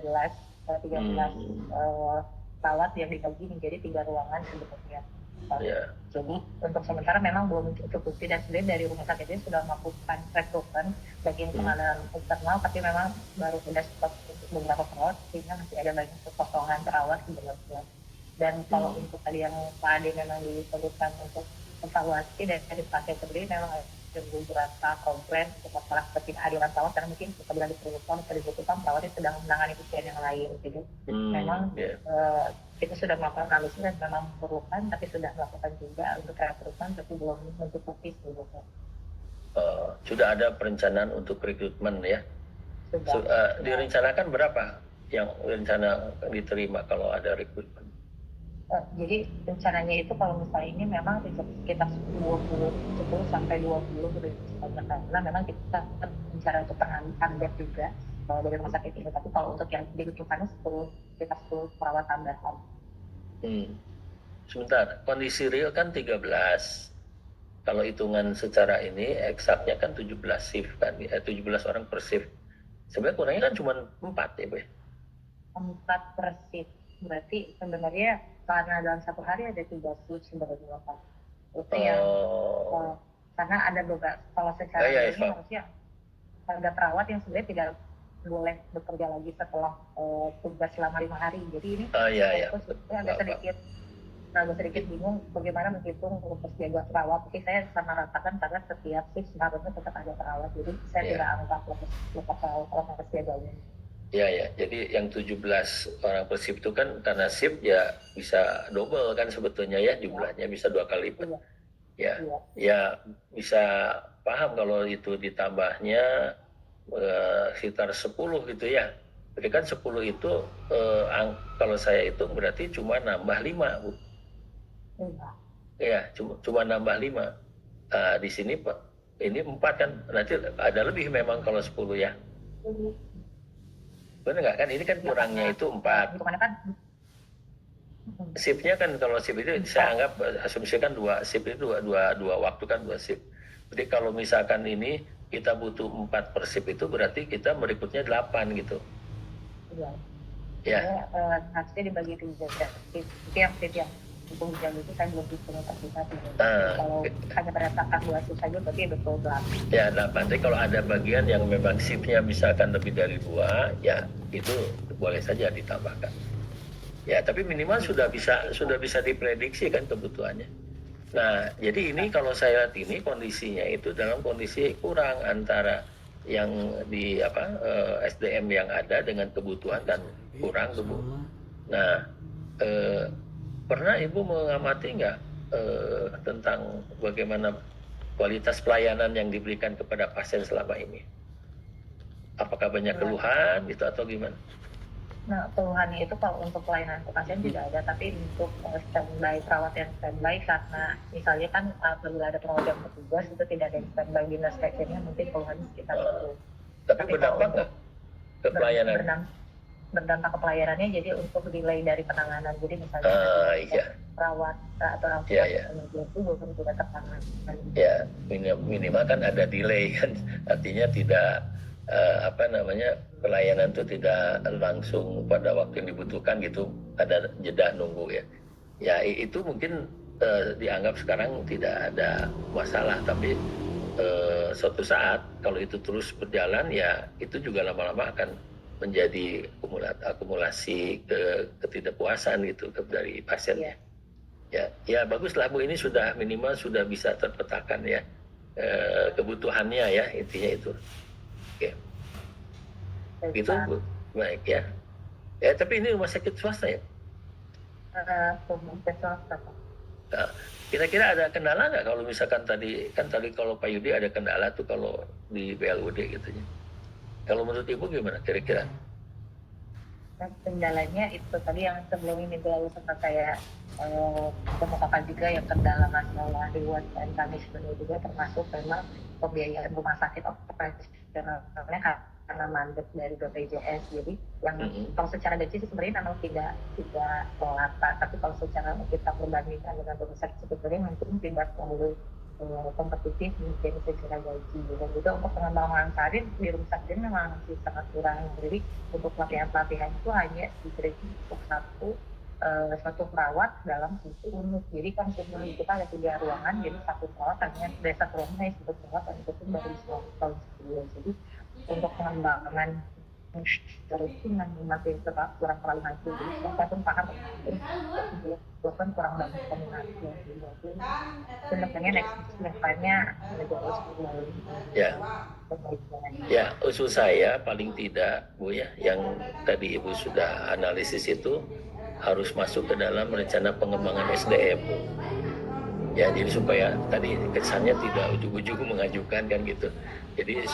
perawat yang dibagi menjadi 3 ruangan sebetulnya. Jadi untuk sementara memang belum mencukupi, dan sebenarnya dari rumah sakit ini sudah melakukan rekrutmen bagi pengenalan internal, tapi memang baru sudah stop untuk beberapa perawat sehingga masih ada banyak kekosongan perawat sebelumnya. Dan kalau untuk tadi yang Pak Ade memang disebutkan untuk evaluasi dari pasien sendiri, memang ada beberapa komplain untuk masalah ketidakadilan perawat karena mungkin apabila diperlukan atau dibutuhkan perawatnya sedang menangani pasien yang lain. Jadi memang kita sudah melakukan analisis dan memang memerlukan, tapi sudah melakukan juga untuk rekrutmen, tapi belum mencukupi sebetulnya. Sudah ada perencanaan untuk rekrutmen ya? Direncanakan berapa yang rencana diterima kalau ada rekrutmen? Jadi rencananya itu kalau misalnya ini memang sekitar 10 sampai 20 karena memang kita bicara untuk target juga dari rumah sakit ini, tapi kalau untuk yang dibutuhkannya sekitar 10 perawat tambahan. Sebentar, kondisi real kan 13. Kalau hitungan secara ini eksaknya kan 17 shift kan, 17 orang per shift. Sebenarnya kurangnya kan cuma 4 ya, Bu. 4 per shift. Berarti sebenarnya karena dalam satu hari ada 3 shift sebenarnya Pak. Itu yang karena ada beberapa, kalau secara ini harusnya ada perawat yang sebenarnya tidak boleh bekerja lagi setelah tugas selama 5 hari. Jadi ini agak sedikit bingung bagaimana menghitung untuk jaga perawat. Oke, saya sama ratakan karena setiap shift seharusnya tetap ada perawat. Jadi saya tidak anggap lepas jaganya. Ya, jadi yang 17 orang per shift itu kan karena shift ya bisa double kan sebetulnya ya, jumlahnya bisa 2 kali lipat. Ya bisa paham kalau itu ditambahnya sekitar 10 gitu ya. Jadi kan 10 itu kalau saya hitung berarti cuma nambah 5, Bu. Ya, cuma nambah 5. Di sini Pak, ini 4 kan, nanti ada lebih memang kalau 10 ya. Benar nggak kan? Ini kan kurangnya itu 4. Bukannya kan shiftnya kan kalau shift itu saya anggap asumsikan 2 shift itu dua waktu kan 2 shift. Jadi kalau misalkan ini kita butuh 4 per shift itu berarti kita berikutnya 8 gitu. Iya. Ya. Harusnya dibagi 3 shift. Itu yang shift yang 10 jam itu saya belum bisa memfasilitasi. Kalau hanya berdasarkan 2 shift saja berarti betul 8. Ya 8. Jadi kalau ada bagian yang memang shiftnya misalkan lebih dari 2, ya itu boleh saja ditambahkan. Ya, tapi minimal sudah bisa diprediksi kan kebutuhannya. Nah, jadi ini kalau saya lihat ini kondisinya itu dalam kondisi kurang antara yang di SDM yang ada dengan kebutuhan dan kurang Bu. Nah, pernah Ibu mengamati nggak tentang bagaimana kualitas pelayanan yang diberikan kepada pasien selama ini? Apakah banyak keluhan gitu atau gimana? Nah, keluhannya itu kalau untuk pelayanan ke pasien tidak ada, tapi untuk standby, perawat yang standby karena misalnya kan apabila ada perawat yang bertugas itu tidak ada yang standby di nurse station-nya, mungkin keluhannya sekitar itu. Tapi berdampak nggak ke pelayanan? Berdampak ke pelayanannya, jadi untuk delay dari penanganan. Jadi misalnya perawat atau itu belum juga tertangani. Ya, minimal kan ada delay kan, artinya tidak pelayanan itu tidak langsung pada waktu yang dibutuhkan gitu, ada jeda nunggu ya. Ya itu mungkin dianggap sekarang tidak ada masalah, tapi suatu saat kalau itu terus berjalan ya itu juga lama-lama akan menjadi akumulasi ketidakpuasan gitu dari pasiennya. Ya baguslah Bu, ini sudah minimal sudah bisa terpetakan ya kebutuhannya ya, intinya itu. Oke. Gitu Bu. Baik ya. Ya tapi ini rumah sakit swasta ya? Rumah sakit swasta. Nah, kira-kira ada kendala nggak kalau misalkan tadi kalau Pak Yudi ada kendala tuh kalau di BLUD gitu ya? Kalau menurut Ibu gimana kira-kira? Nah, kendalanya itu tadi yang sebelum ini lalu sempat saya kemukakan juga yang kendala masalah reward dan punishment juga termasuk memang pembiayaan rumah sakit operasionalnya karena mandat dari BPJS. Jadi yang kalau secara gaji sebenarnya memang tidak merata, tapi kalau secara kita perbandingkan dengan rumah sakit sebetulnya mungkin tidak terlalu kompetitif mungkin secara gaji. Dan juga untuk pengembangan karir di rumah sakit memang masih sangat kurang. Jadi untuk pelatihan itu hanya diberi untuk satu perawat dalam satu unit. Jadi kan unit kita ada 3 ruangan, jadi satu perawat hanya dari satu ruangan hanya satu perawat, dan itu pun baru tahun sebelum. Jadi untuk pengembangan terus itu masih tetap kurang terlalu maju. Jadi saya pun paham bukan kurang banyak kombinasi. Sebenarnya next time-nya lebih harus ya usul saya paling tidak Bu ya, yang tadi Ibu sudah analisis itu harus masuk ke dalam rencana pengembangan SDM. Ya, jadi supaya tadi kesannya tidak ujug-ujug mengajukan kan gitu. Jadi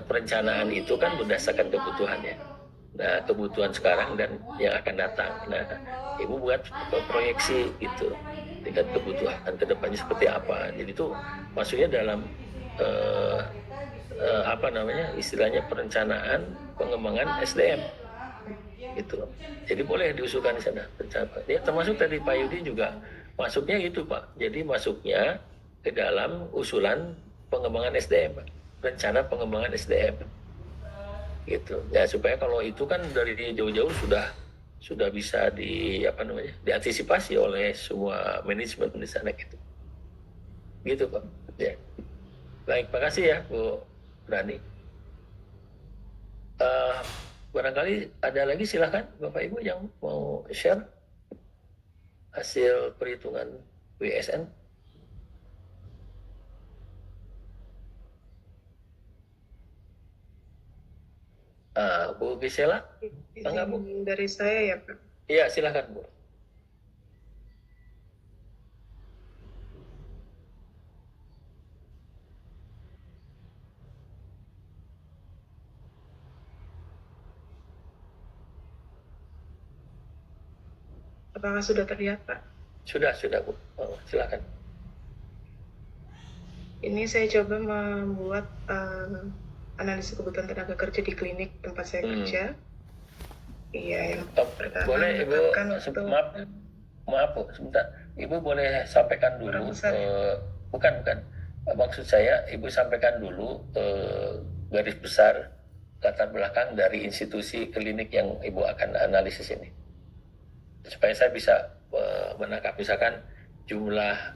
perencanaan itu kan berdasarkan kebutuhannya. Nah, kebutuhan sekarang dan yang akan datang. Nah, Ibu buat proyeksi gitu dengan kebutuhan kedepannya seperti apa. Jadi itu maksudnya dalam istilahnya perencanaan pengembangan SDM. Gitu. Jadi boleh diusulkan di sana. Ya, termasuk tadi Pak Yudi juga masuknya gitu Pak. Jadi masuknya ke dalam usulan pengembangan SDM, Pak. Rencana pengembangan SDM. Gitu. Ya supaya kalau itu kan dari jauh-jauh sudah bisa diantisipasi oleh semua manajemen di sana gitu. Gitu Pak. Ya. Baik, makasih ya Bu Rani. Barangkali ada lagi, silahkan Bapak Ibu yang mau share hasil perhitungan WSN. Bu Gisela, enggak Bu? Dari saya ya Pak. Iya, silahkan Bu. Apakah sudah terlihat Pak? Sudah Bu. Oh, silakan. Ini saya coba membuat analisis kebutuhan tenaga kerja di klinik tempat saya kerja. Iya, yang pertama boleh Ibu, maaf Maaf Bu, sebentar. Ibu boleh sampaikan Kurang dulu, besar. bukan. Maksud saya, Ibu sampaikan dulu garis besar latar belakang dari institusi klinik yang Ibu akan analisis ini. Supaya saya bisa menangkap misalkan jumlah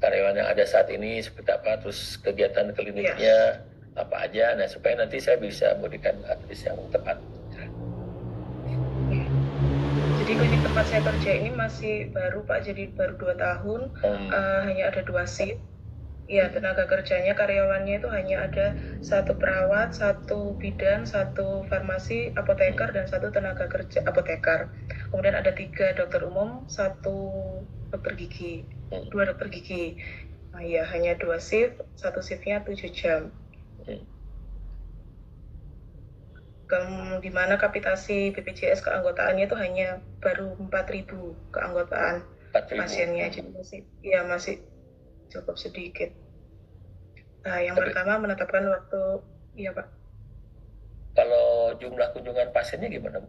karyawan yang ada saat ini seperti apa, terus kegiatan kliniknya apa aja, nah supaya nanti saya bisa berikan advice yang tepat. Jadi klinik tempat saya kerja ini masih baru Pak, jadi baru 2 tahun, hanya ada 2 shift. Ya, tenaga kerjanya, karyawannya itu hanya ada 1 perawat, 1 bidan, 1 farmasi, apoteker, dan 1 tenaga kerja apoteker. Kemudian ada 3 dokter umum, 1 dokter gigi, 2 dokter gigi. Nah, ya, hanya 2 shift, 1 shiftnya 7 jam. Di mana kapitasi BPJS keanggotaannya itu hanya baru 4.000 keanggotaan 4.000. pasiennya, jadi masih cukup sedikit. Nah, yang pertama menetapkan waktu, iya Pak. Kalau jumlah kunjungan pasiennya gimana Bu?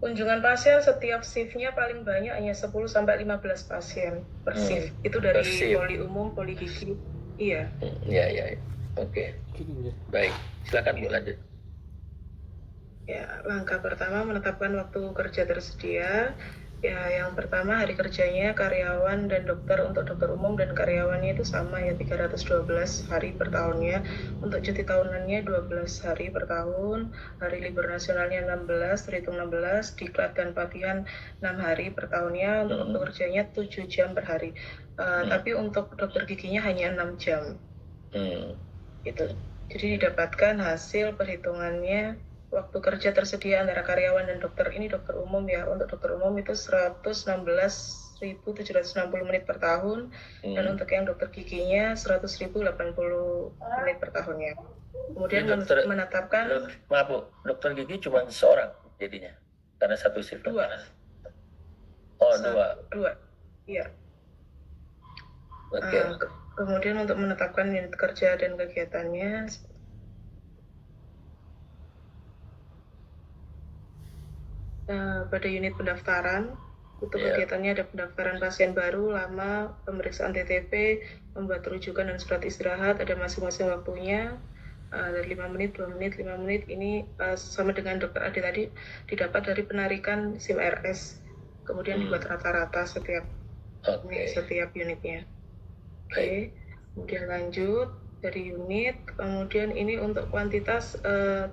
Kunjungan pasien setiap shiftnya paling banyak hanya 10-15 pasien per shift. Itu dari poli umum, poli gigi. Iya. Iya. Oke. Baik, silakan Bu lanjut. Ya, langkah pertama menetapkan waktu kerja tersedia. Ya, yang pertama hari kerjanya karyawan dan dokter, untuk dokter umum dan karyawannya itu sama ya, 312 hari per tahunnya. Untuk cuti tahunannya 12 hari per tahun, hari libur nasionalnya 16, terhitung 16, diklat dan pelatihan 6 hari per tahunnya. Untuk waktu kerjanya 7 jam per hari. Tapi untuk dokter giginya hanya 6 jam. Gitu. Jadi didapatkan hasil perhitungannya waktu kerja tersedia antara karyawan dan dokter. Ini dokter umum ya. Untuk dokter umum itu 116.760 menit per tahun. Dan untuk yang dokter giginya 100.080 menit per tahunnya. Kemudian menetapkan... Maaf Bu, dokter gigi cuma seorang jadinya? Karena 1 shift? 2. Oh, 2. Iya. Oke. Kemudian untuk menetapkan unit kerja dan kegiatannya, pada unit pendaftaran, untuk kegiatannya ada pendaftaran pasien baru, lama, pemeriksaan TTP, membuat rujukan dan surat istirahat, ada masing-masing waktunya, dari 5 menit, 2 menit, 5 menit. Ini sama dengan dokter Ade tadi, didapat dari penarikan SIM RS, kemudian dibuat rata-rata setiap unitnya. Oke. Kemudian lanjut dari unit, kemudian ini untuk kuantitas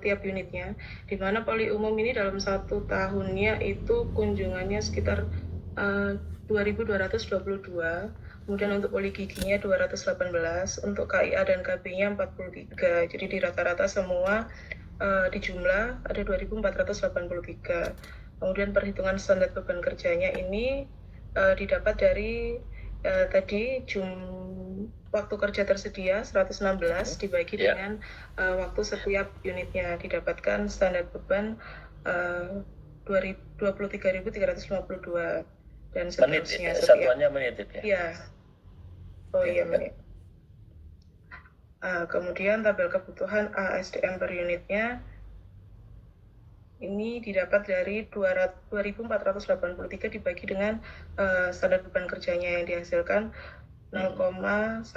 tiap unitnya, di mana poli umum ini dalam 1 tahunnya itu kunjungannya sekitar 2.222, kemudian untuk poli giginya 218, untuk KIA dan KB-nya 43, jadi di rata-rata semua di jumlah ada 2.483. Kemudian perhitungan standar beban kerjanya ini didapat dari tadi waktu kerja tersedia 116 dibagi dengan waktu setiap unitnya, didapatkan standar beban 23.352 dan seterusnya. Menit, satuannya menit ya? Iya. Oh iya, menit. Kemudian tabel kebutuhan ASDM per unitnya ini didapat dari 2.483 dibagi dengan standar beban kerjanya yang dihasilkan 0,1,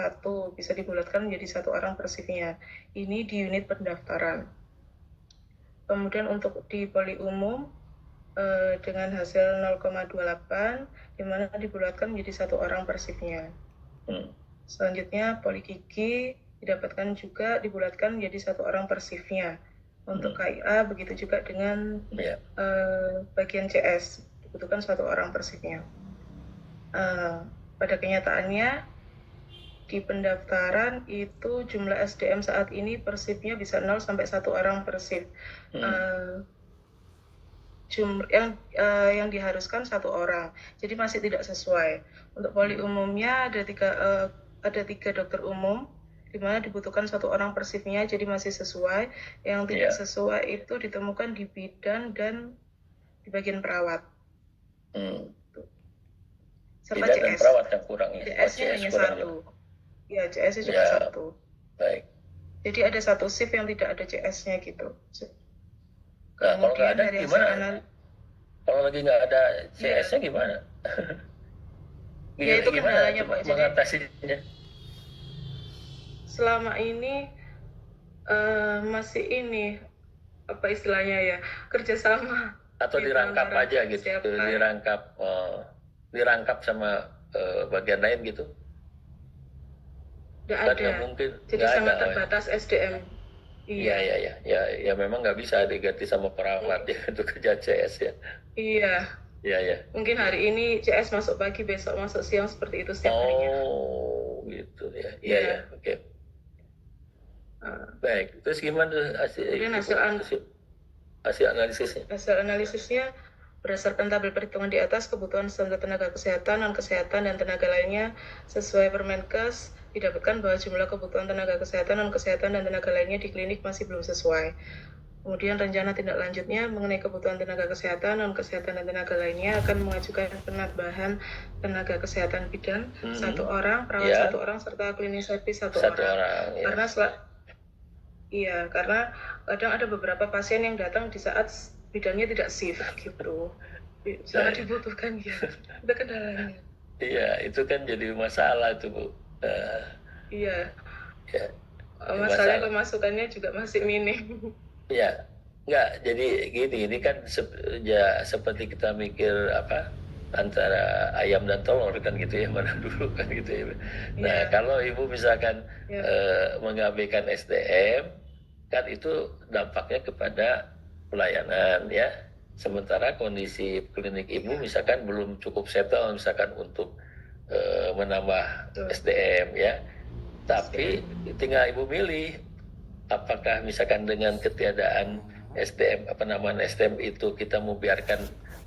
bisa dibulatkan menjadi 1 orang per shiftnya. Ini di unit pendaftaran. Kemudian untuk di poli umum dengan hasil 0,28, di mana dibulatkan menjadi 1 orang per shiftnya. Selanjutnya poli gigi didapatkan juga dibulatkan menjadi 1 orang per shiftnya. Untuk KIA begitu juga dengan bagian CS, dibutuhkan 1 orang per shiftnya. Pada kenyataannya di pendaftaran itu jumlah SDM saat ini per shiftnya bisa 0 sampai 1 orang per shift. Yang diharuskan 1 orang, jadi masih tidak sesuai. Untuk poli umumnya ada 3 dokter umum, di mana dibutuhkan 1 orang per shiftnya, jadi masih sesuai. Yang tidak sesuai itu ditemukan di bidan dan di bagian perawat. Serta bidan CS. Dan perawat yang kurang ya? CS-nya hanya 1. Ya, CS-nya cuma 1. Baik. Jadi ada 1 shift yang tidak ada CS-nya gitu. Nah, kalau nggak ada gimana? Kalau lagi nggak ada Iya. CS-nya gimana? Ya, itu Gimana kendalanya, Pak. Jadi mengatasinya? selama ini masih ini apa istilahnya ya, kerjasama Atau kita dirangkap antara aja gitu, siapa dirangkap sama bagian lain gitu? nggak Kan ada. nggak mungkin, Jadi nggak ada. sangat Oh, ya. terbatas SDM. Iya, ya, memang nggak bisa diganti sama perawat ya untuk kerja CS ya. Iya. Iya. Mungkin hari ini CS masuk pagi, besok masuk siang, seperti itu setiap harinya. Oh, gitu ya. Iya. Iya, oke. Baik, terus gimana tuh Kemudian hasil analisisnya? hasil analisisnya berdasarkan tabel perhitungan di atas, kebutuhan standar tenaga kesehatan, non-kesehatan, dan tenaga lainnya sesuai Permenkes, didapatkan bahwa jumlah kebutuhan tenaga kesehatan, non-kesehatan, dan tenaga lainnya di klinik masih belum sesuai. Kemudian rencana tindak lanjutnya mengenai kebutuhan tenaga kesehatan, non-kesehatan, dan tenaga lainnya akan mengajukan penambahan tenaga kesehatan bidan 1 orang, perawat Ya. 1 orang, serta klinis servis 1 Satu orang. orang, ya. Karena kadang ada beberapa pasien yang datang di saat bidannya tidak shift gitu. Sangat dibutuhkan ya. Itu kendalanya. Iya, itu kan jadi masalah itu, Bu. Iya. Ya. Masalahnya pemasukannya juga masih minim. Ya, enggak. Jadi gini, ini kan seperti kita mikir apa antara ayam dan telur kan gitu ya, mana dulu kan gitu ya. Nah, kalau Ibu misalkan mengabaikan SDM, kan itu dampaknya kepada pelayanan ya. Sementara kondisi klinik Ibu misalkan belum cukup settle misalkan untuk menambah SDM ya. Tapi tinggal Ibu milih apakah misalkan dengan ketiadaan SDM SDM itu kita membiarkan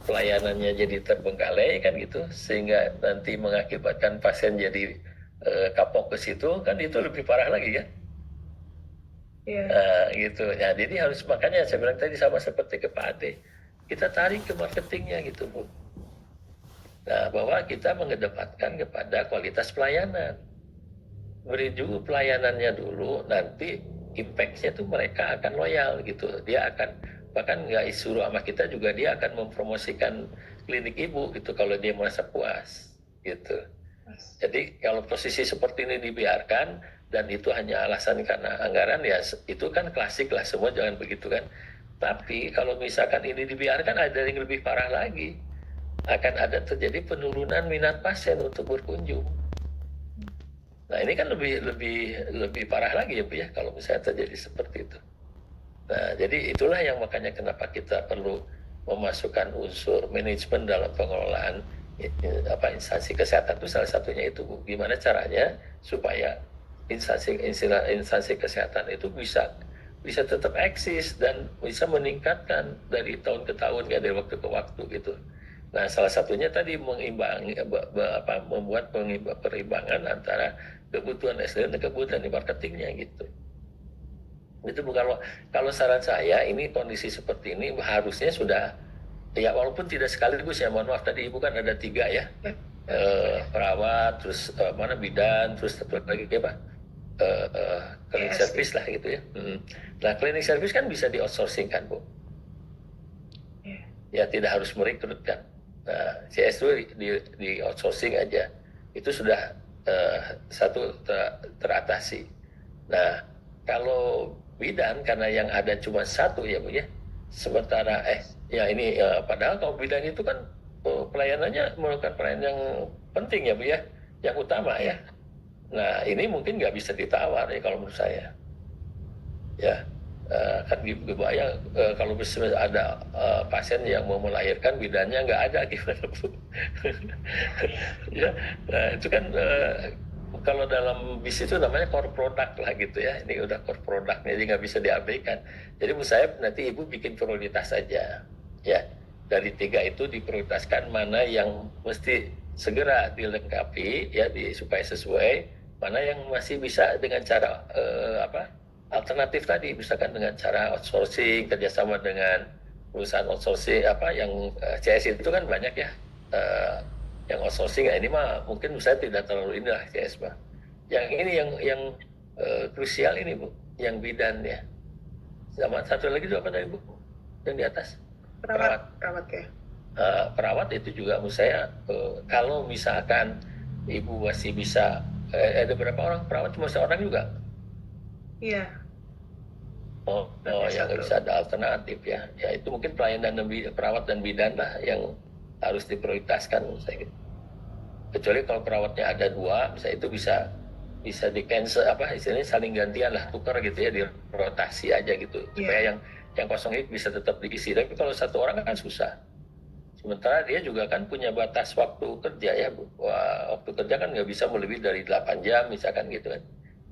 pelayanannya jadi terbengkalai kan gitu, sehingga nanti mengakibatkan pasien jadi kapok ke situ, kan itu lebih parah lagi kan. Gitu ya. Jadi harus, makanya saya bilang tadi sama seperti ke Pak Ade, kita tarik ke marketingnya gitu, Bu. Nah, bahwa kita mengedepankan kepada kualitas pelayanan, beri dulu pelayanannya dulu, nanti impact-nya tuh mereka akan loyal gitu. Dia akan, bahkan nggak suruh sama kita juga, dia akan mempromosikan klinik Ibu gitu kalau dia merasa puas gitu. Jadi kalau posisi seperti ini dibiarkan dan itu hanya alasan karena anggaran, ya itu kan klasik lah, semua jangan begitu kan. Tapi kalau misalkan ini dibiarkan, ada yang lebih parah lagi, akan ada terjadi penurunan minat pasien untuk berkunjung. Nah, ini kan lebih parah lagi ya, Bu ya, kalau misalnya terjadi seperti itu. Nah, jadi itulah yang makanya kenapa kita perlu memasukkan unsur manajemen dalam pengelolaan instansi kesehatan. Itu salah satunya itu, Bu. Gimana caranya supaya instansi kesehatan itu bisa tetap eksis dan bisa meningkatkan dari tahun ke tahun, ya, dari waktu ke waktu gitu. Nah, salah satunya tadi membuat perimbangan antara kebutuhan SDM dan kebutuhan di marketingnya gitu. Itu kalau saran saya, ini kondisi seperti ini harusnya sudah, ya walaupun tidak sekaligus ya, mohon maaf tadi Ibu kan ada 3 ya, perawat, terus bidan, terus satu lagi apa, klinik service lah gitu ya. Nah, klinik service kan bisa di outsourcing kan, Bu. Ya, tidak harus merekrut kan. Nah, CS itu di outsourcing aja, itu sudah satu teratasi. Nah, kalau bidan karena yang ada cuma 1 ya, Bu ya. Sementara padahal kalau bidan itu kan pelayanannya merupakan pelayanan yang penting ya, Bu ya, yang utama ya. Nah, ini mungkin nggak bisa ditawar ya kalau menurut saya. Ya. Kan bahaya kalau misalnya ada pasien yang mau melahirkan, bidannya nggak ada, gimana, Bu? Ya, nah, itu kan kalau dalam bisnis itu namanya core product lah gitu ya. Ini udah core product, jadi nggak bisa diabaikan. Jadi menurut saya nanti Ibu bikin prioritas saja ya. Dari 3 itu diprioritaskan mana yang mesti segera dilengkapi ya, supaya sesuai, mana yang masih bisa dengan cara alternatif tadi, misalkan dengan cara outsourcing, kerjasama dengan perusahaan outsourcing yang CS itu kan banyak ya, yang outsourcing. Ini mah mungkin saya tidak terlalu ini lah CS mah. Yang ini yang krusial ini, Bu, yang bidan ya. Sama satu lagi itu apa tadi, Bu? Yang di atas? Perawat ya. perawat itu juga menurut saya kalau misalkan ibu masih bisa ada berapa orang perawat, cuma seorang juga. Iya. Oh, yang nggak bisa ada alternatif ya. Ya itu mungkin pelayanan dan perawat dan bidan lah yang harus diprioritaskan menurut saya gitu. Kecuali kalau perawatnya ada 2, misalnya itu bisa di cancel, apa istilahnya saling gantian lah, tukar gitu ya, di rotasi aja gitu, supaya yang kosong itu bisa tetap diisi. Tapi kalau 1 orang kan susah. Sementara dia juga kan punya batas waktu kerja ya, Bu. Waktu kerja kan nggak bisa melebihi dari 8 jam misalkan gitu kan.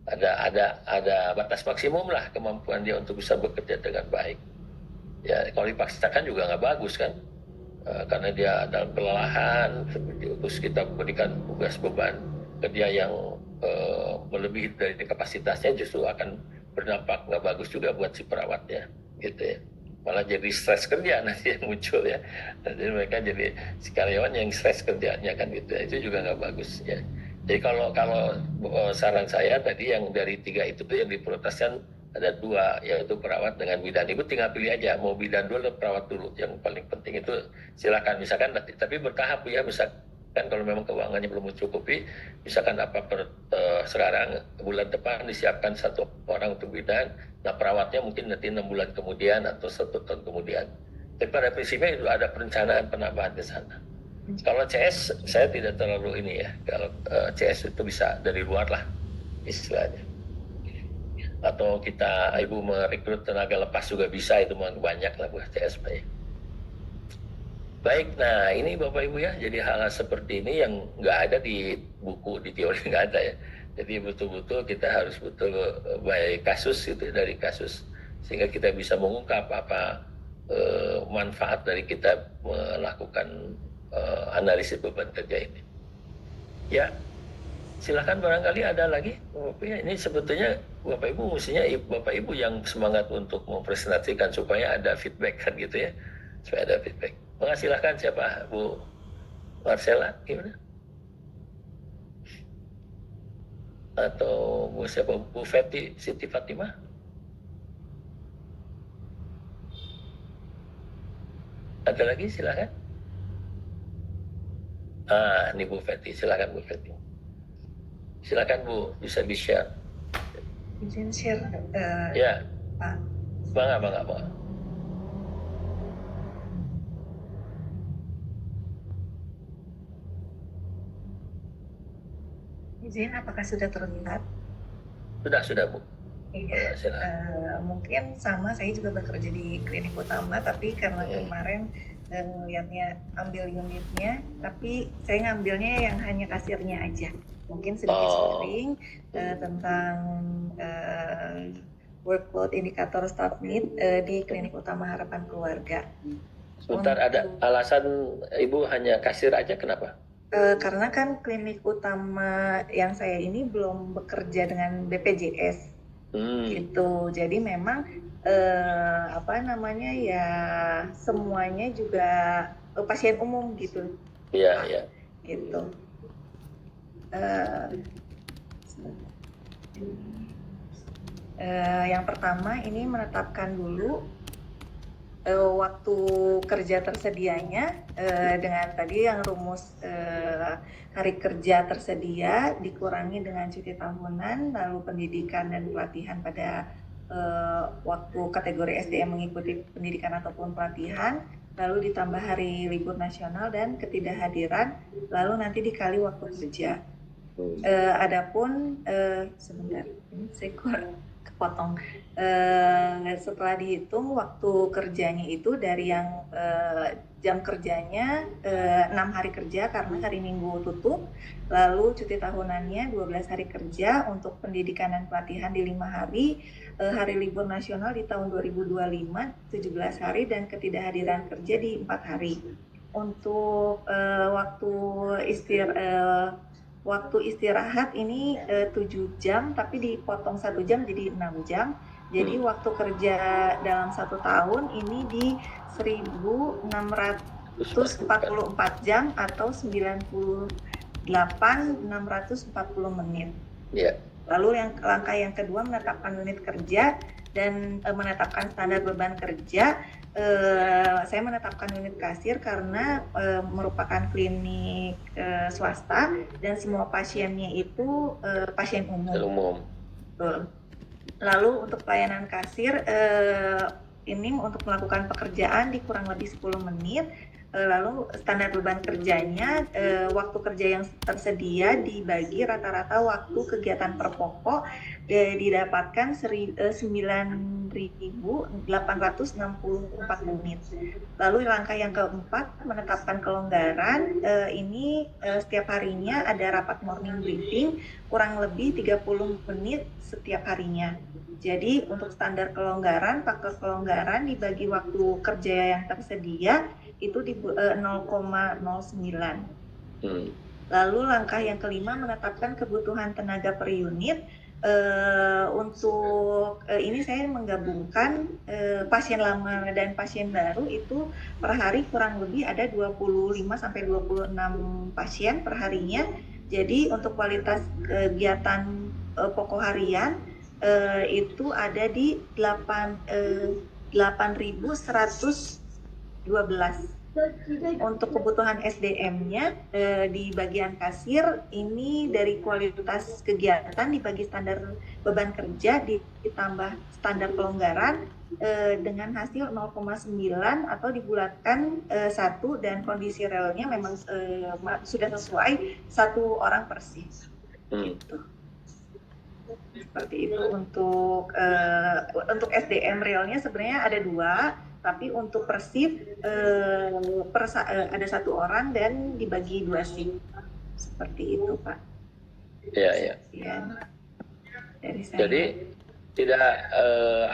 Ada batas maksimum lah kemampuan dia untuk bisa bekerja dengan baik. Ya kalau dipaksakan juga nggak bagus kan. Karena dia dalam kelelahan, terus kita berikan tugas beban kerja yang melebihi dari kapasitasnya, justru akan berdampak nggak bagus juga buat si perawatnya, gitu ya. Malah jadi stres kerja nanti yang muncul ya. Nanti mereka jadi si karyawan yang stres kerjanya kan gitu ya. Itu juga nggak bagus ya. Jadi kalau saran saya tadi yang dari 3 itu yang diprioritaskan ada 2, yaitu perawat dengan bidan. Ibu tinggal pilih aja mau bidan dulu atau perawat dulu. Yang paling penting itu silakan, misalkan tapi bertahap ya, misalkan kalau memang keuangannya belum mencukupi, misalkan sekarang bulan depan disiapkan 1 orang untuk bidan, nah perawatnya mungkin nanti 6 bulan kemudian atau 1 tahun kemudian. Tapi pada prinsipnya itu ada perencanaan penambahan ke sana. Kalau CS saya tidak terlalu ini ya, kalau CS itu bisa dari luar lah istilahnya. Atau ibu merekrut tenaga lepas juga bisa, itu banyak lah buat CS Pak. Baik, nah ini Bapak Ibu ya, jadi hal-hal seperti ini yang nggak ada di buku, di teori nggak ada ya. Jadi betul-betul kita harus by kasus gitu, dari kasus, sehingga kita bisa mengungkap apa manfaat dari kita melakukan analisis beban kerja ini. Ya, silakan barangkali ada lagi. Ini sebetulnya Bapak Ibu mestinya Bapak Ibu yang semangat untuk mempresentasikan supaya ada feedback kan gitu ya, supaya ada feedback. Silahkan siapa, Bu Marcella gimana? Atau Bu Feti Siti Fatimah? Ada lagi silakan. Ini Bu Feti, silakan Bu Feti. Silakan Bu, bisa di-share. Izin share, Ya, Pak. bangga. Izin, apakah sudah terlihat? Sudah Bu. Iya, Silakan. mungkin sama, saya juga bekerja di klinik utama, tapi karena kemarin ngeliatnya ambil unitnya, tapi saya ngambilnya yang hanya kasirnya aja. Mungkin sedikit sharing tentang workload indikator staff need di klinik utama Harapan Keluarga. Sebentar, ada alasan Ibu hanya kasir aja, kenapa? Karena kan klinik utama yang saya ini belum bekerja dengan BPJS. Gitu, jadi memang ya semuanya juga pasien umum gitu. Iya. Gitu. Yang pertama ini menetapkan dulu waktu kerja tersedianya dengan tadi yang rumus hari kerja tersedia dikurangi dengan cuti tahunan, lalu pendidikan dan pelatihan pada waktu kategori SDM mengikuti pendidikan ataupun pelatihan, lalu ditambah hari libur nasional dan ketidakhadiran, lalu nanti dikali waktu kerja. Adapun sebentar, ini saya kurang kepotong. Setelah dihitung waktu kerjanya itu dari yang jam kerjanya 6 hari kerja karena hari Minggu tutup, lalu cuti tahunannya 12 hari kerja, untuk pendidikan dan pelatihan di 5 hari, hari libur nasional di tahun 2025 17 hari, dan ketidakhadiran kerja di 4 hari. Untuk waktu istirahat ini 7 jam, tapi dipotong 1 jam jadi 6 jam. Jadi waktu kerja dalam 1 tahun ini di 1.644 jam atau 98.640 menit. Yeah. Lalu langkah yang kedua menetapkan unit kerja dan menetapkan standar beban kerja saya menetapkan unit kasir karena merupakan klinik swasta dan semua pasiennya itu pasien umum. Umum. Betul. Lalu untuk pelayanan kasir ini untuk melakukan pekerjaan di kurang lebih 10 menit. Lalu standar beban kerjanya, waktu kerja yang tersedia dibagi rata-rata waktu kegiatan per pokok didapatkan 9.864 unit. Lalu langkah yang keempat, menetapkan kelonggaran. Ini setiap harinya ada rapat morning briefing kurang lebih 30 menit setiap harinya. Jadi untuk standar kelonggaran, faktor kelonggaran dibagi waktu kerja yang tersedia itu di 0,09. Lalu langkah yang kelima, menetapkan kebutuhan tenaga per unit. Untuk ini saya menggabungkan pasien lama dan pasien baru itu per hari kurang lebih ada 25 sampai 26 pasien per harinya. Jadi untuk kualitas kegiatan pokok harian itu ada di 8.112. Untuk kebutuhan SDM-nya di bagian kasir ini dari kualitas kegiatan dibagi standar beban kerja ditambah standar pelonggaran dengan hasil 0,9 atau dibulatkan 1 dan kondisi relnya memang sudah sesuai 1 orang per shift. Gitu. Seperti itu untuk SDM realnya sebenarnya ada 2. Tapi untuk per shift ada 1 orang dan dibagi 2 shift. Seperti itu, Pak. Iya. Dari saya. Jadi tidak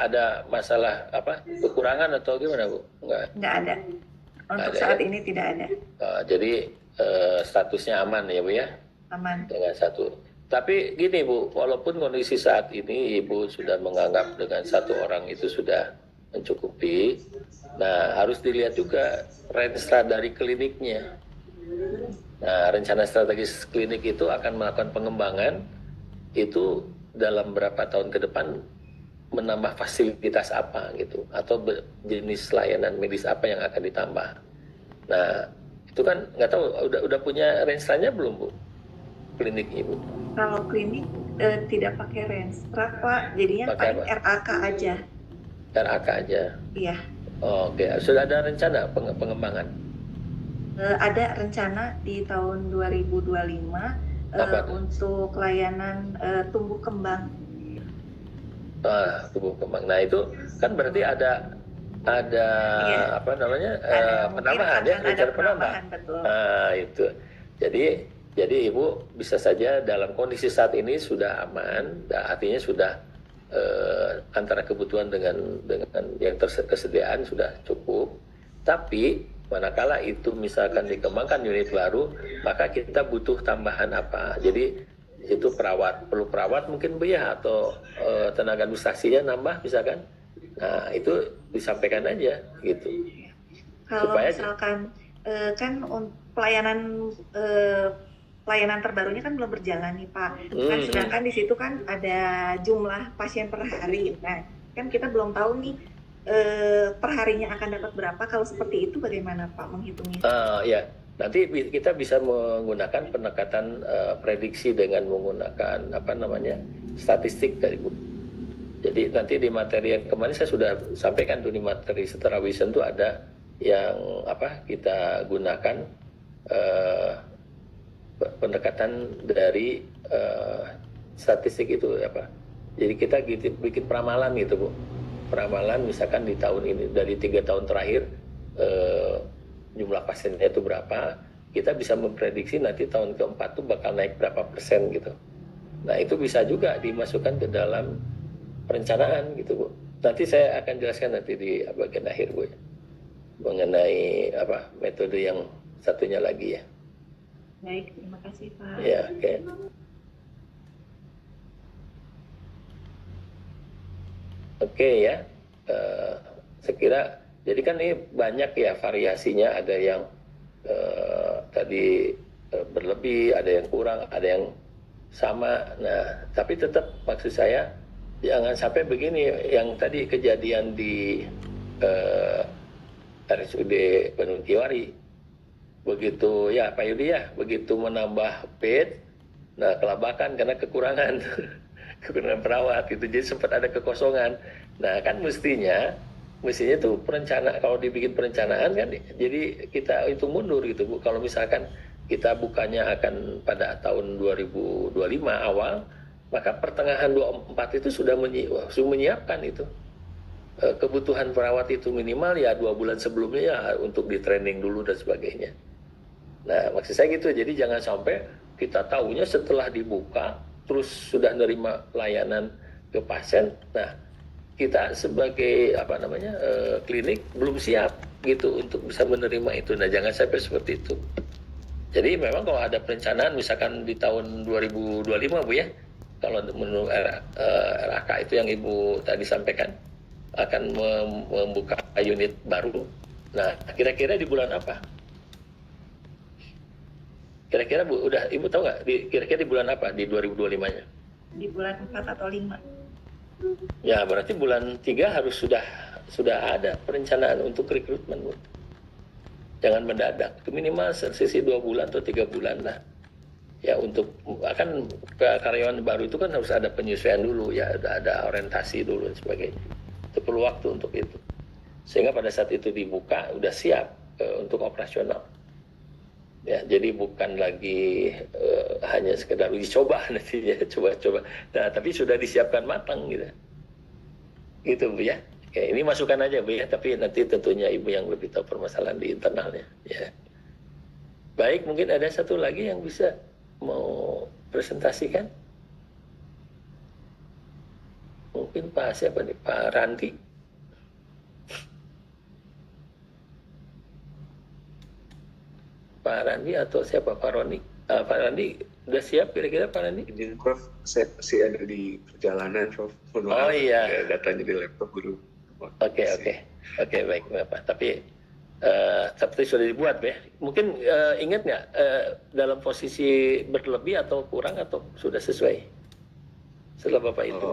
ada masalah kekurangan atau gimana, Bu? Nggak ada. Untuk saat ini tidak ada. Jadi statusnya aman ya, Bu ya? Aman. Dengan 1. Tapi gini, Bu, walaupun kondisi saat ini Ibu sudah menganggap dengan 1 orang itu sudah mencukupi. Nah, harus dilihat juga range dari kliniknya. Nah, rencana strategis klinik itu akan melakukan pengembangan itu dalam berapa tahun ke depan, menambah fasilitas apa gitu, atau jenis layanan medis apa yang akan ditambah. Nah, itu kan nggak tahu udah punya range-nya belum, Bu? Klinik Ibu. Kalau klinik tidak pakai range, Pak. Jadinya paling RAK aja. RAK aja. Iya. Oke, sudah ada rencana pengembangan? Ada rencana di tahun 2025 untuk layanan tumbuh kembang. Tumbuh kembang. Nah itu kan berarti ada iya. Penambahan ya, rencana penambahan. Betul. Nah itu. Jadi Ibu bisa saja dalam kondisi saat ini sudah aman, artinya sudah antara kebutuhan dengan yang kesediaan sudah cukup. Tapi manakala itu misalkan dikembangkan unit baru, maka kita butuh tambahan apa. Jadi itu perlu perawat mungkin, Bu ya, atau tenaga administrasinya nambah misalkan. Nah itu disampaikan aja gitu. Kalau supaya misalkan kan pelayanan terbarunya kan belum berjalan nih, Pak. Kan sedangkan di situ kan ada jumlah pasien per hari. Nah, kan kita belum tahu nih per harinya akan dapat berapa. Kalau seperti itu bagaimana, Pak, menghitungnya? Ya, nanti kita bisa menggunakan pendekatan prediksi dengan menggunakan statistik dari Bu. Jadi nanti di materi yang kemarin saya sudah sampaikan tuh, di materi Setara Vision itu ada yang kita gunakan pendekatan dari statistik itu Jadi kita bikin peramalan gitu, Bu. Peramalan misalkan di tahun ini dari 3 tahun terakhir jumlah pasiennya itu berapa, kita bisa memprediksi nanti tahun keempat tuh bakal naik berapa persen gitu. Nah itu bisa juga dimasukkan ke dalam perencanaan gitu, Bu. Nanti saya akan jelaskan nanti di bagian akhir, Bu, ya, mengenai metode yang satunya lagi ya. Baik, terima kasih, Pak. Ya, oke. Oke ya, sekira jadi kan ini banyak ya variasinya, ada yang tadi berlebih, ada yang kurang, ada yang sama. Nah, tapi tetap maksud saya jangan sampai begini, yang tadi kejadian di RSUD Bandung Kiwari. Begitu ya Pak Yudi ya, begitu menambah bed, nah kelabakan karena kekurangan kekurangan perawat itu, jadi sempat ada kekosongan. Nah kan mestinya tuh kalau dibikin perencanaan kan, jadi kita itu mundur gitu Bu. Kalau misalkan kita bukanya akan pada tahun 2025 awal, maka pertengahan 24 itu sudah menyiapkan itu kebutuhan perawat itu minimal ya 2 bulan sebelumnya ya, untuk di training dulu dan sebagainya. Nah maksud saya gitu, jadi jangan sampai kita tahunya setelah dibuka terus sudah nerima layanan ke pasien. Nah kita sebagai klinik belum siap gitu untuk bisa menerima itu. Nah jangan sampai seperti itu. Jadi memang kalau ada perencanaan misalkan di tahun 2025 Bu ya, kalau menurut RAK itu yang Ibu tadi sampaikan akan membuka unit baru. Nah kira-kira di bulan apa? Kira-kira Bu, udah Ibu tahu nggak? Kira-kira di bulan apa di 2025-nya? Di bulan 4 atau 5. Ya berarti bulan 3 harus sudah ada perencanaan untuk rekrutmen Bu. Jangan mendadak, minimal sisi 2 bulan atau 3 bulan lah. Ya untuk akan karyawan baru itu kan harus ada penyesuaian dulu ya, ada orientasi dulu dan sebagainya. Itu perlu waktu untuk itu. Sehingga pada saat itu dibuka udah siap untuk operasional. Ya, jadi bukan lagi hanya sekedar uji coba nantinya, coba-coba. Nah, tapi sudah disiapkan matang gitu. Gitu Bu ya. Oke, ini masukan aja Bu ya, tapi nanti tentunya Ibu yang lebih tahu permasalahan di internalnya ya. Baik, mungkin ada satu lagi yang bisa mau presentasikan. Mungkin Pak siapa nih? Pak Randi. Pak Randi atau siapa? Pak Roni? Pak Randi udah siap kira-kira Pak Randi? Izin Prof, saya masih ada di perjalanan Prof. Mohon maaf, Oh iya. datanya di laptop dulu. Oke, baik Bapak. Tapi seperti sudah dibuat ya. Mungkin ingat nggak dalam posisi berlebih atau kurang atau sudah sesuai setelah Bapak itu?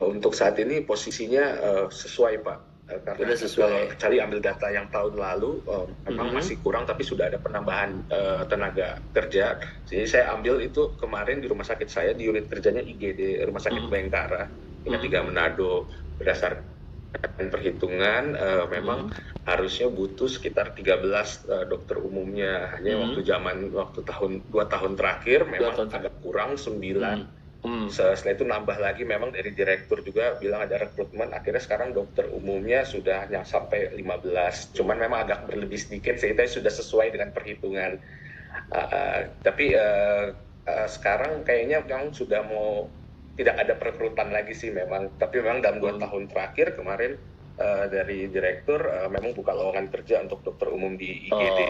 Untuk saat ini posisinya sesuai Pak. Karena Sudah sesuai. kalau kecuali ambil data yang tahun lalu memang masih kurang, tapi sudah ada penambahan tenaga kerja. Jadi saya ambil itu kemarin di rumah sakit saya, di unit kerjanya IGD Rumah Sakit Bayangkara, Ingat 3 Manado. Berdasarkan perhitungan memang harusnya butuh sekitar 13 dokter umumnya. Hanya waktu tahun 2 tahun terakhir memang agak kurang 9. Setelah itu nambah lagi, memang dari direktur juga bilang ada rekrutmen, akhirnya sekarang dokter umumnya sudah sampai 15, cuman memang agak berlebih sedikit, sehingga sudah sesuai dengan perhitungan. Tapi sekarang kayaknya memang sudah mau tidak ada perekrutan lagi sih memang, tapi memang dalam 2 tahun terakhir kemarin dari direktur memang buka lowongan kerja untuk dokter umum di IGD.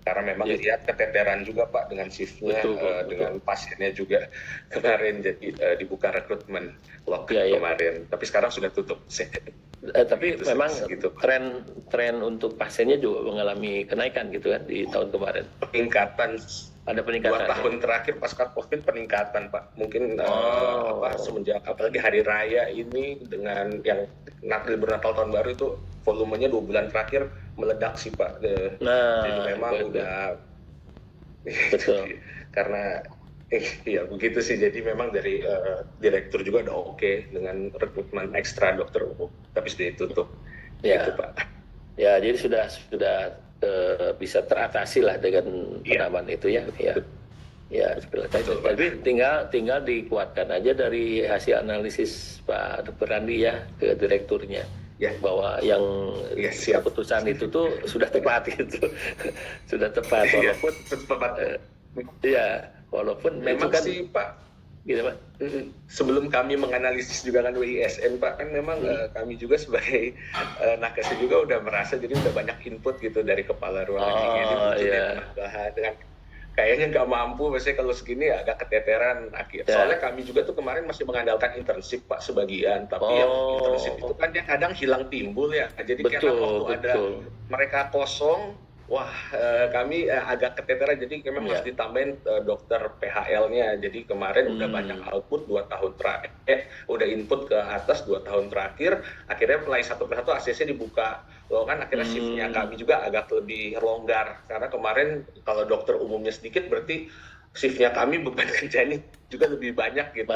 Karena memang lihat keteteran juga Pak dengan shiftnya, dengan pasiennya juga kemarin, jadi dibuka rekrutmen kemarin. Tapi sekarang sudah tutup. Tapi gitu, memang gitu, tren untuk pasiennya juga mengalami kenaikan gitu kan di tahun kemarin. Peningkatan. Ada peningkatan. 2 tahun terakhir pasca COVID peningkatan Pak. Mungkin semenjak apalagi hari raya ini dengan yang libur Natal tahun baru itu volumenya 2 bulan terakhir meledak sih Pak. Jadi memang udah karena ya begitu sih. Jadi memang dari direktur juga udah oke dengan rekrutmen ekstra dokter umum, tapi sudah ditutup. Ya. Gitu Pak. Ya, jadi sudah bisa teratasi lah dengan penambahan itu ya. Ya, tapi tinggal dikuatkan aja dari hasil analisis Pak Dr. Randi ya ke direkturnya. Bahwa yang keputusan itu tuh sudah tepat gitu. Sudah tepat walaupun memang kan, sih Pak. Gitu Pak. Sebelum kami menganalisis juga kan WISN Pak, kan memang kami juga sebagai nakes juga udah merasa, jadi udah banyak input gitu dari kepala ruangan ini penambahan dengan kayaknya nggak mampu, biasanya kalau segini agak keteteran akhir. Soalnya kami juga tuh kemarin masih mengandalkan internship Pak sebagian, tapi yang internship itu kan dia kadang hilang timbul ya. Jadi karena waktu ada mereka kosong, Wah, kami agak keteteran, jadi memang harus ditambahin dokter PHL-nya. Jadi kemarin udah banyak output 2 tahun terakhir, udah input ke atas 2 tahun terakhir, akhirnya mulai satu persatu ACC dibuka. Loh kan akhirnya shift-nya kami juga agak lebih longgar, karena kemarin kalau dokter umumnya sedikit, berarti shift-nya kami beban kerjanya juga lebih banyak gitu.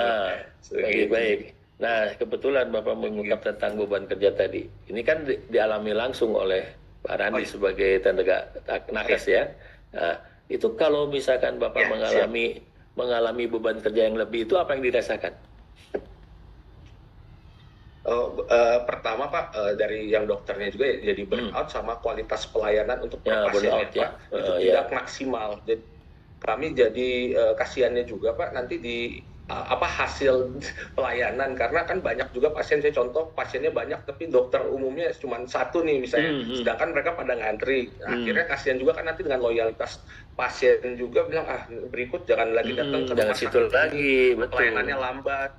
Baik. Nah, kebetulan Bapak mengungkap tentang beban kerja tadi. Ini kan dialami langsung oleh Pak Randi sebagai tenaga nakes ya. Nah, itu kalau misalkan Bapak mengalami beban kerja yang lebih, itu apa yang dirasakan? Pertama Pak, dari yang dokternya juga jadi burnout sama kualitas pelayanan untuk pasiennya Pak, itu tidak maksimal. Jadi kami jadi kasihannya juga Pak nanti di hasil pelayanan, karena kan banyak juga pasien, saya contoh pasiennya banyak tapi dokter umumnya cuma satu nih misalnya, sedangkan mereka pada ngantri. Akhirnya kasihan juga kan nanti dengan loyalitas pasien juga bilang berikut jangan lagi datang ke rumah sakit lagi, pelayanannya lambat.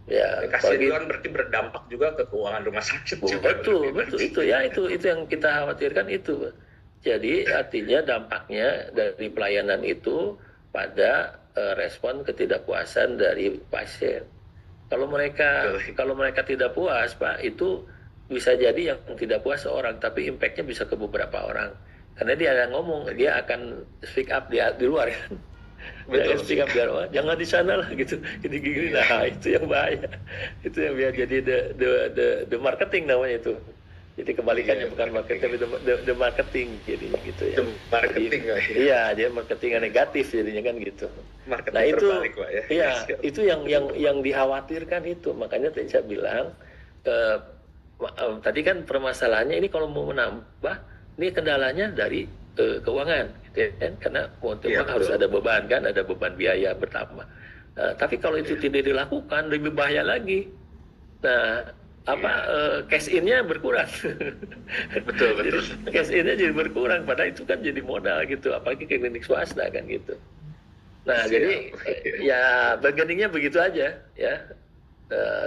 Ya, kasihan juga kan berarti berdampak juga ke keuangan rumah sakit juga. Betul itu ya, itu yang kita khawatirkan itu. Jadi artinya dampaknya dari pelayanan itu pada respon ketidakpuasan dari pasien. Kalau mereka tidak puas, Pak, itu bisa jadi yang tidak puas seorang, tapi impact-nya bisa ke beberapa orang. Karena dia ada ngomong, dia akan speak up di luar kan. Betul. Speak up di luar, jangan di sana lah gitu. Gini-gini, nah itu yang bahaya. Itu yang biar jadi the marketing namanya itu. Jadi kebalikannya, bukan marketing, tapi the marketing jadinya gitu ya. Marketing jadi, iya, dia marketing yang negatif jadinya kan gitu. Marketing nah itu, terbalik, Pak, ya. Iya, itu yang dikhawatirkan itu. Makanya tadi saya bilang, tadi kan permasalahannya ini kalau mau menambah, ini kendalanya dari keuangan, gitu ya kan? Karena harus ada beban kan, ada beban biaya bertambah. Tapi kalau itu tidak dilakukan, lebih bahaya lagi. Nah, cash in-nya berkurang. betul. Cash in-nya jadi berkurang, padahal itu kan jadi modal gitu, apalagi ke klinik swasta kan gitu. Nah, jadi ya bargainingnya begitu aja ya,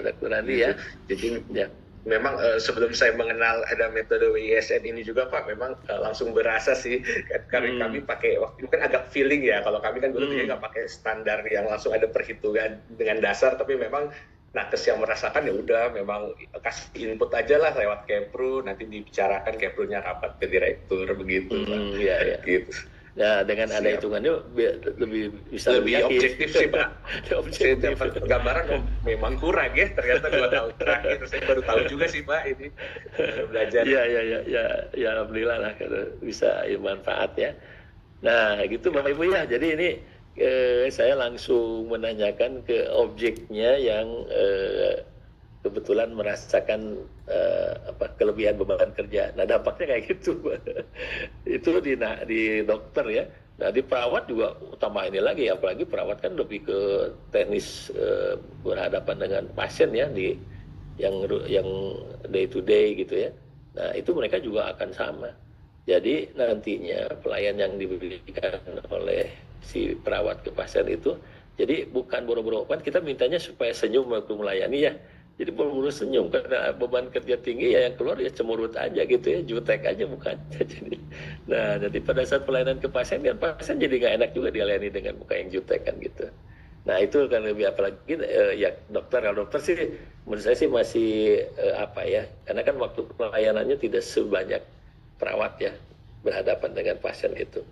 Dr. Randi ya. Jadi ya, memang sebelum saya mengenal ada metode WISN ini juga Pak, memang langsung berasa sih, karena kami pakai waktu itu kan agak feeling ya, kalau kami kan dulu nggak pakai standar yang langsung ada perhitungan dengan dasar, tapi memang nakes yang merasakan ya udah memang kasih input aja lah lewat Kepru, nanti dibicarakan Keprunya rapat ke direktur begitu Pak. Iya. Gitu. Nah, dengan ada hitungannya lebih bisa lebih objektif sih Pak. Saya dapat gambaran memang kurang ya ternyata 2 tahun terakhir, saya baru tahu juga sih Pak ini belajar. Ya alhamdulillah lah kalau bisa manfaat ya. Nah gitu Bapak Ibu ya, jadi ini saya langsung menanyakan ke objeknya yang kebetulan merasakan kelebihan beban kerja. Nah dampaknya kayak gitu, itu di dokter ya. Nah di perawat juga utama ini lagi, apalagi perawat kan lebih ke teknis berhadapan dengan pasien ya, yang day to day gitu ya. Nah itu mereka juga akan sama. Jadi nantinya pelayan yang diberikan oleh si perawat ke pasien itu, jadi bukan boro-boro, kan kita mintanya supaya senyum waktu melayani ya. Jadi buru-buru senyum karena beban kerja tinggi ya, yang keluar ya cemurut aja gitu ya, jutek aja mukanya. Jadi, nah nanti pada saat pelayanan ke pasien, ya pasien jadi nggak enak juga dilayani dengan muka yang jutek kan gitu. Nah itu kan lebih, apalagi ya kalau dokter sih menurut saya sih masih karena kan waktu pelayanannya tidak sebanyak perawat ya berhadapan dengan pasien itu.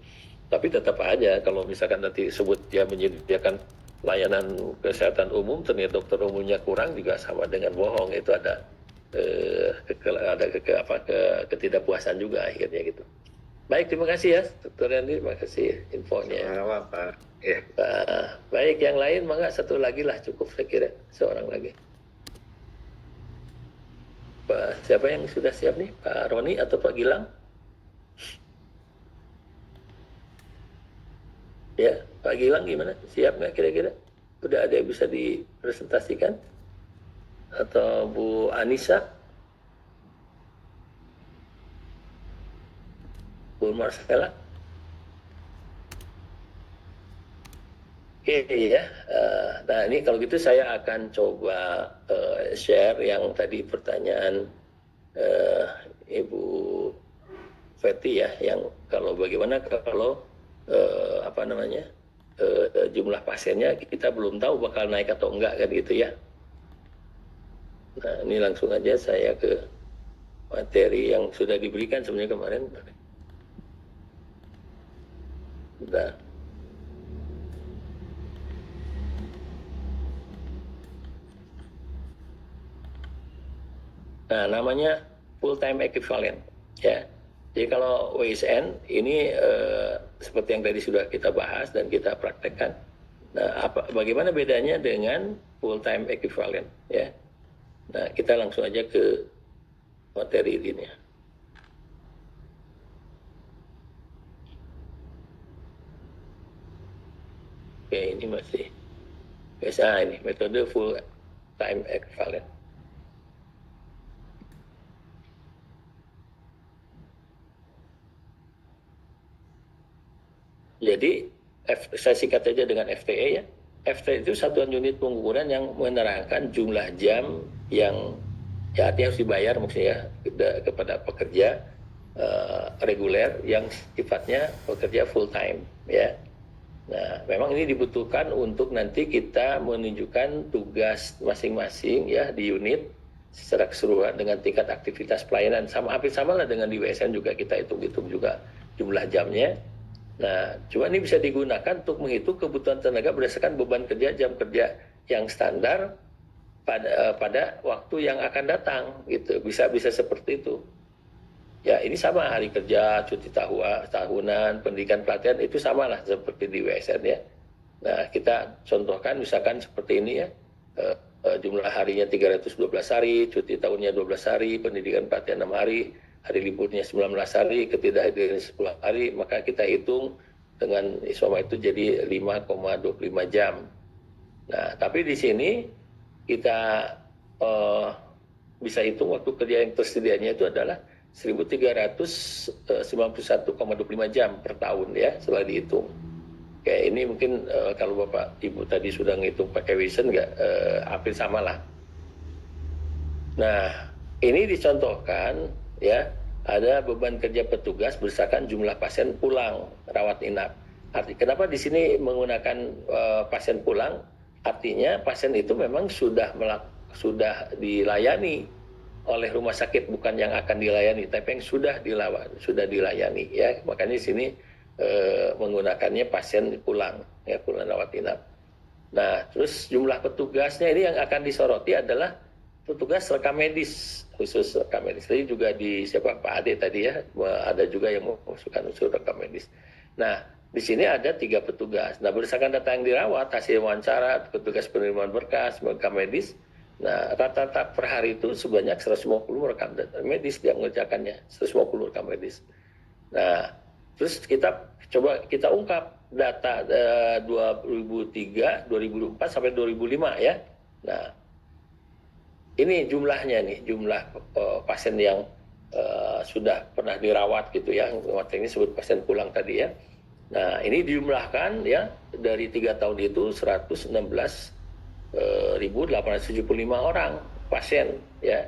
Tapi tetap aja kalau misalkan nanti sebut dia menyediakan layanan kesehatan umum, ternyata dokter umumnya kurang, juga sama dengan bohong. Itu ada ketidakpuasan juga akhirnya gitu. Baik, terima kasih ya Dr. Randi, terima kasih infonya. Sama Pak. Ya. Baik, yang lain mangga satu lagi lah, cukup saya kira, seorang lagi. Pak, siapa yang sudah siap nih? Pak Roni atau Pak Gilang? Ya, Pak Gilang gimana? Siap nggak kira-kira? Udah ada yang bisa dipresentasikan? Atau Bu Anissa? Bu Marcella? Oke ya. Nah ini kalau gitu saya akan coba share yang tadi pertanyaan Ibu Ferti ya, yang kalau bagaimana kalau jumlah pasiennya kita belum tahu bakal naik atau enggak kan gitu ya. Nah ini langsung aja saya ke materi yang sudah diberikan sebenarnya kemarin. Sudah. Nah namanya full time equivalent ya. Jadi kalau WSN ini seperti yang tadi sudah kita bahas dan kita praktekkan. Nah, bagaimana bedanya dengan full time equivalent ya? Nah, kita langsung aja ke materi ini. Oke, ini masih biasa ini metode full time equivalent. Jadi saya singkat saja dengan FTE ya. FTE itu satuan unit pengukuran yang menerangkan jumlah jam yang ya artinya harus dibayar maksudnya kepada pekerja reguler yang sifatnya pekerja full time ya. Nah, memang ini dibutuhkan untuk nanti kita menunjukkan tugas masing-masing ya di unit secara keseluruhan dengan tingkat aktivitas pelayanan hampir sama lah dengan di WSN juga kita hitung-hitung juga jumlah jamnya. Nah, cuma ini bisa digunakan untuk menghitung kebutuhan tenaga berdasarkan beban kerja jam kerja yang standar pada waktu yang akan datang gitu. Bisa seperti itu. Ya, ini sama hari kerja, cuti tahunan, pendidikan pelatihan itu sama lah seperti di WSN ya. Nah, kita contohkan misalkan seperti ini ya. Jumlah harinya 312 hari, cuti tahunnya 12 hari, pendidikan pelatihan 6 hari. Hari liburnya 19 hari, ketidakhadiran 10 hari, maka kita hitung dengan isoma itu jadi 5,25 jam. Nah, tapi di sini kita bisa hitung waktu kerja yang tersedianya itu adalah 1.391,25 jam per tahun ya, setelah dihitung. Oke, ini mungkin kalau Bapak Ibu tadi sudah ngitung pakai Wilson hampir sama lah. Nah, ini dicontohkan ya, ada beban kerja petugas berdasarkan jumlah pasien pulang rawat inap. Kenapa di sini menggunakan pasien pulang? Artinya pasien itu memang sudah dilayani oleh rumah sakit, bukan yang akan dilayani, tapi yang sudah dilayani ya. Makanya di sini menggunakannya pasien pulang ya, pulang rawat inap. Nah, terus jumlah petugasnya ini yang akan disoroti adalah petugas rekam medis, khusus rekam medis. Tadi juga di Pak Ade tadi ya, ada juga yang memasukkan unsur rekam medis. Nah, di sini ada 3 petugas. Nah, berdasarkan data yang dirawat, hasil wawancara, petugas penerimaan berkas, rekam medis. Nah, rata-rata per hari itu sebanyak 150 rekam medis dia mengerjakannya, 150 rekam medis. Nah, terus kita ungkap data 2003, 2004 sampai 2005 ya. Nah, ini jumlahnya nih, jumlah pasien yang sudah pernah dirawat gitu ya, ini sebut pasien pulang tadi ya. Nah, ini dijumlahkan ya, dari 3 tahun itu 116.875 orang pasien ya.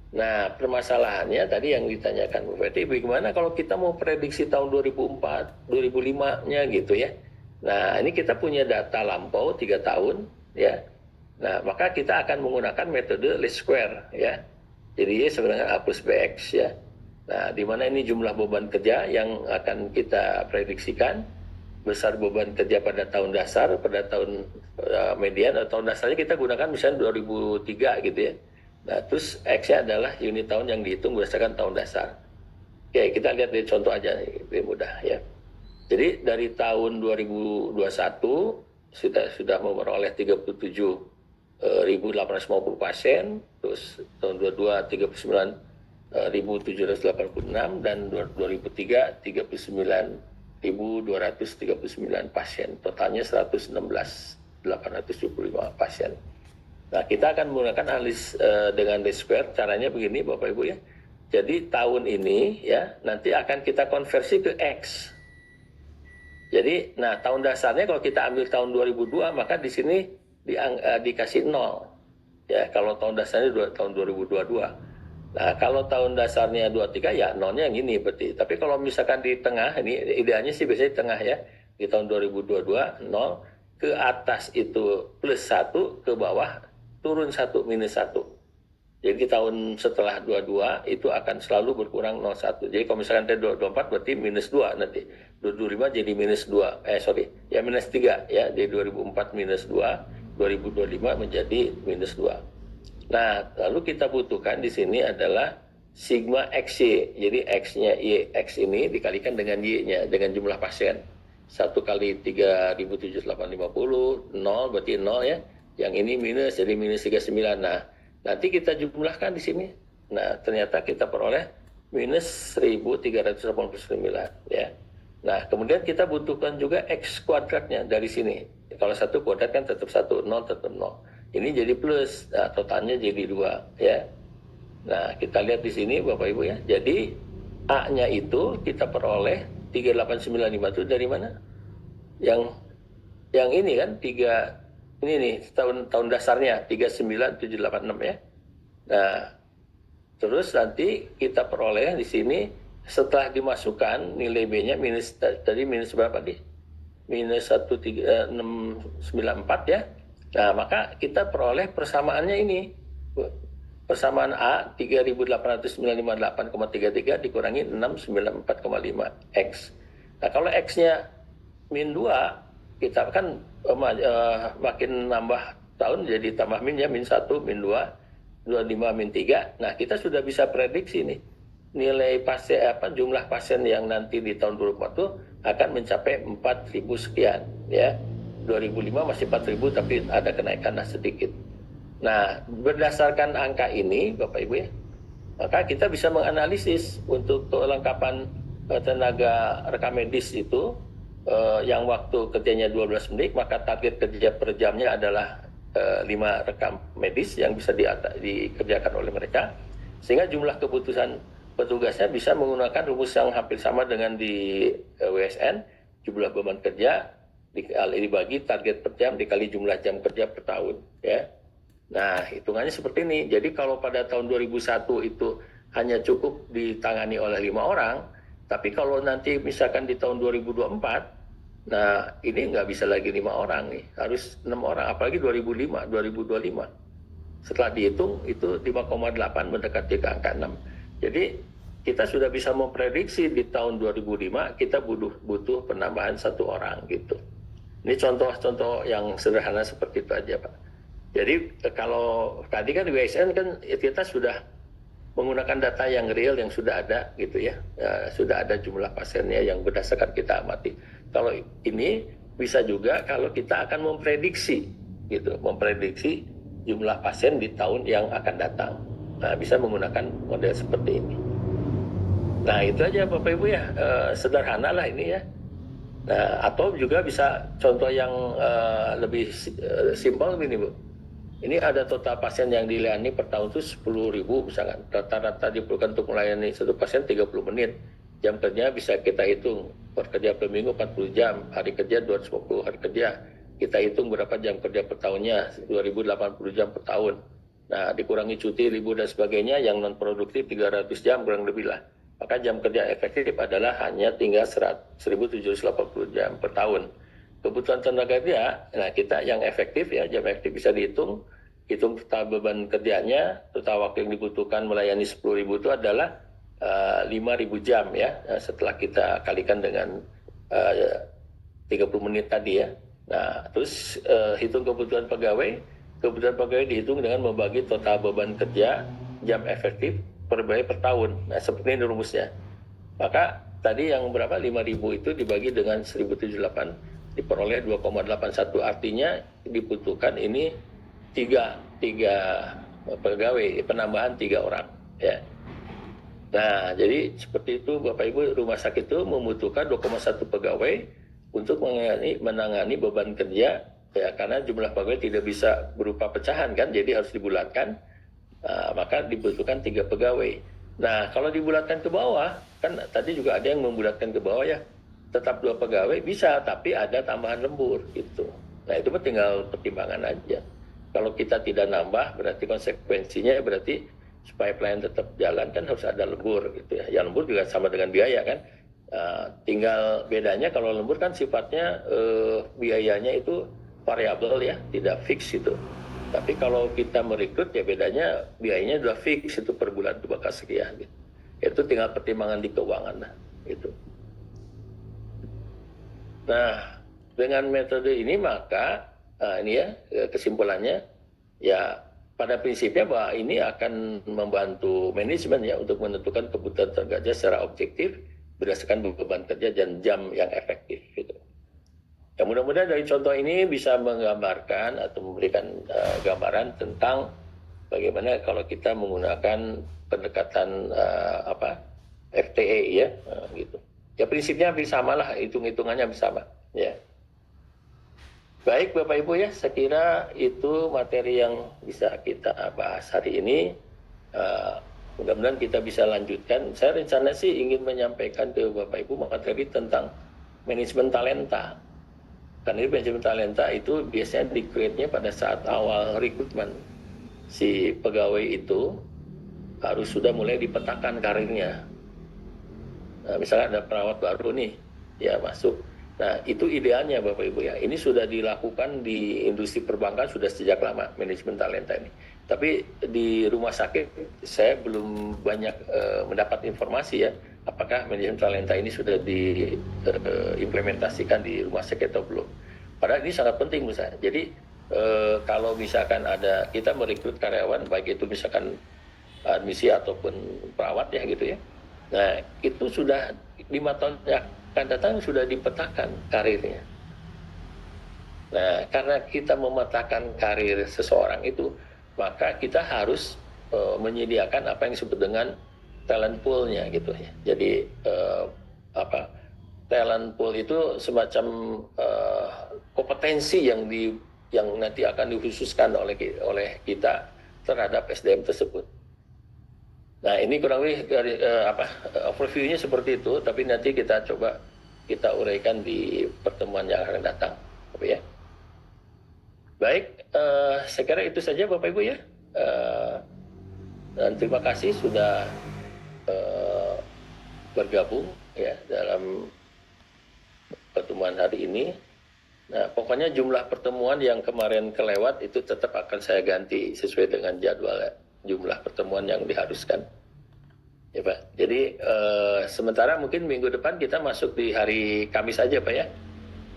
Nah, permasalahannya tadi yang ditanyakan Bu Feti, bagaimana kalau kita mau prediksi tahun 2004, 2005-nya gitu ya. Nah, ini kita punya data lampau 3 tahun ya. Nah, maka kita akan menggunakan metode least square ya. Jadi sebenarnya A plus BX ya. Nah, di mana ini jumlah beban kerja yang akan kita prediksikan, besar beban kerja pada tahun dasar, pada tahun median atau tahun dasarnya kita gunakan misalnya 2003 gitu ya. Nah, terus X-nya adalah unit tahun yang dihitung berdasarkan tahun dasar. Oke, kita lihat dari contoh aja, lebih mudah ya. Jadi dari tahun 2021 sudah memperoleh 37.850 pasien, terus tahun 2022 39.786 dan 2003 39.239 pasien. Totalnya 116.875 pasien. Nah, kita akan menggunakan analis dengan least square. Caranya begini Bapak Ibu ya. Jadi tahun ini ya nanti akan kita konversi ke X. Jadi, nah tahun dasarnya kalau kita ambil tahun 2002 maka di sini dikasih 0. Ya, kalau tahun dasarnya tahun 2022. Nah, kalau tahun dasarnya 23 ya nolnya yang ini berarti. Tapi kalau misalkan di tengah, ini idealnya sih biasanya di tengah ya. Di tahun 2022 0, ke atas itu plus 1, ke bawah turun 1 minus 1. Jadi di tahun setelah 22 itu akan selalu berkurang 0,1. Jadi kalau misalkan 24 berarti minus 2 nanti. 2025 jadi minus 2. Ya minus 3 ya. Jadi 2004 minus 2, 2025 menjadi minus 2. Nah, lalu kita butuhkan di sini adalah sigma XY. Jadi X-nya Y, X ini dikalikan dengan Y-nya, dengan jumlah pasien. 1 kali 3.750, 0 berarti 0 ya. Yang ini minus, jadi minus 39. Nah, nanti kita jumlahkan di sini. Nah, ternyata kita peroleh minus 1.389 ya. Nah, kemudian kita butuhkan juga X kuadratnya dari sini. Kalau 1 kuadrat kan tetap 1, 0 tetap 0. Ini jadi plus, nah, totalnya jadi 2 ya. Nah, kita lihat di sini Bapak Ibu ya. Jadi A-nya itu kita peroleh 3895 itu dari mana? Yang ini kan 3 ini nih tahun dasarnya 39786 ya. Nah, terus nanti kita peroleh di sini setelah dimasukkan nilai B-nya minus tadi minus berapa nih? Minus 13694 ya. Nah, maka kita peroleh persamaannya ini. Persamaan A 3898,33 dikurangi 694,5 X. Nah, kalau X-nya min 2, kita kan makin nambah tahun jadi tambah min ya, min 1, min 2, 25, min 3. Nah, kita sudah bisa prediksi nih. Nilai pasien jumlah pasien yang nanti di tahun 2024 itu akan mencapai 4.000 sekian ya. 2005 masih 4.000 tapi ada kenaikan sedikit. Nah, berdasarkan angka ini Bapak Ibu ya, maka kita bisa menganalisis untuk kelengkapan tenaga rekam medis itu yang waktu kerjanya 12 menit, maka target kerja per jamnya adalah 5 rekam medis yang bisa dikerjakan oleh mereka, sehingga jumlah kebutuhan petugasnya bisa menggunakan rumus yang hampir sama dengan di WSN, jumlah beban kerja dibagi target per jam dikali jumlah jam kerja per tahun ya. Nah, hitungannya seperti ini. Jadi kalau pada tahun 2001 itu hanya cukup ditangani oleh 5 orang, tapi kalau nanti misalkan di tahun 2024, nah ini nggak bisa lagi 5 orang nih, harus 6 orang, apalagi 2025. Setelah dihitung itu 5,8 mendekati ke angka 6. Jadi kita sudah bisa memprediksi di tahun 2005 kita butuh penambahan 1 orang gitu. Ini contoh-contoh yang sederhana seperti itu aja Pak. Jadi kalau tadi kan di WSN kan kita sudah menggunakan data yang real yang sudah ada gitu ya. Sudah ada jumlah pasiennya yang berdasarkan kita amati. Kalau ini bisa juga kalau kita akan memprediksi gitu, memprediksi jumlah pasien di tahun yang akan datang. Nah, bisa menggunakan model seperti ini. Nah, itu aja Bapak Ibu ya, sederhana lah ini ya. Nah, atau juga bisa contoh yang lebih simpel ini Bu. Ini ada total pasien yang dilayani per tahun itu 10.000 misalkan. Rata-rata diperlukan untuk melayani satu pasien 30 menit. Jam kerja bisa kita hitung. Per kerja per minggu 40 jam. Hari kerja 250 hari kerja. Kita hitung berapa jam kerja per tahunnya. 2.080 jam per tahun. Nah, dikurangi cuti, libur dan sebagainya. Yang non produktif 300 jam kurang lebih lah. Maka jam kerja efektif adalah hanya tinggal 1.780 jam per tahun. Kebutuhan tenaga kerja, nah kita yang efektif ya, jam efektif bisa hitung total beban kerjanya, total waktu yang dibutuhkan melayani 10.000 itu adalah 5.000 jam ya, setelah kita kalikan dengan 30 menit tadi ya. Nah, terus hitung kebutuhan pegawai dihitung dengan membagi total beban kerja, jam efektif per tahun. Nah, seperti ini rumusnya. Maka tadi yang berapa? 5.000 itu dibagi dengan 1.078 diperoleh 2,81, artinya dibutuhkan ini 3 pegawai, penambahan 3 orang ya. Nah, jadi seperti itu Bapak Ibu, rumah sakit itu membutuhkan 2,1 pegawai untuk menangani beban kerja ya, karena jumlah pegawai tidak bisa berupa pecahan kan, jadi harus dibulatkan. Maka dibutuhkan 3 pegawai. Nah, kalau dibulatkan ke bawah, kan tadi juga ada yang membulatkan ke bawah ya, tetap 2 pegawai bisa, tapi ada tambahan lembur gitu. Nah, itu tinggal pertimbangan aja. Kalau kita tidak nambah, berarti konsekuensinya berarti supaya pelayanan tetap jalan kan harus ada lembur gitu ya. Ya lembur juga sama dengan biaya kan. Tinggal bedanya kalau lembur kan sifatnya biayanya itu variabel ya, tidak fix itu. Tapi kalau kita merekrut ya bedanya biayanya sudah fix itu per bulan itu bakal sekian gitu. Itu tinggal pertimbangan di keuangan lah gitu. Nah, dengan metode ini maka ini ya kesimpulannya ya pada prinsipnya bahwa ini akan membantu manajemen ya untuk menentukan kebutuhan tenaga kerja secara objektif berdasarkan beban kerja dan jam yang efektif gitu. Ya mudah-mudahan dari contoh ini bisa menggambarkan atau memberikan gambaran tentang bagaimana kalau kita menggunakan pendekatan FTE ya gitu. Ya prinsipnya hampir sama lah, hitung-hitungannya hampir sama ya. Baik Bapak Ibu ya, saya kira itu materi yang bisa kita bahas hari ini. Mudah-mudahan kita bisa lanjutkan. Saya rencana sih ingin menyampaikan ke Bapak Ibu materi tentang manajemen talenta. Karena manajemen talenta itu biasanya di-create-nya pada saat awal rekrutmen. Si pegawai itu harus sudah mulai dipetakan karirnya. Nah, misalnya ada perawat baru nih, ya masuk. Nah, itu idealnya Bapak Ibu ya. Ini sudah dilakukan di industri perbankan sudah sejak lama, manajemen talenta ini. Tapi di rumah sakit saya belum banyak mendapat informasi ya, apakah manajemen talenta ini sudah diimplementasikan di rumah sakit atau belum. Padahal ini sangat penting menurut saya. Jadi kalau misalkan ada kita merekrut karyawan, baik itu misalkan admisi ataupun perawat ya gitu ya. Nah, itu sudah 5 tahun yang akan datang sudah dipetakan karirnya. Nah, karena kita memetakan karir seseorang itu, maka kita harus menyediakan apa yang disebut dengan talent pool-nya gitu ya. Jadi talent pool itu semacam kompetensi yang nanti akan dikhususkan oleh kita terhadap SDM tersebut. Nah, ini kurang lebih dari overview-nya seperti itu, tapi nanti kita coba kita uraikan di pertemuan yang akan datang, ya. Baik, saya kira itu saja Bapak Ibu ya. Dan terima kasih sudah bergabung ya dalam pertemuan hari ini. Nah, pokoknya jumlah pertemuan yang kemarin kelewat itu tetap akan saya ganti sesuai dengan jadwal jumlah pertemuan yang diharuskan. Ya Pak. Jadi sementara mungkin minggu depan kita masuk di hari Kamis saja Pak ya.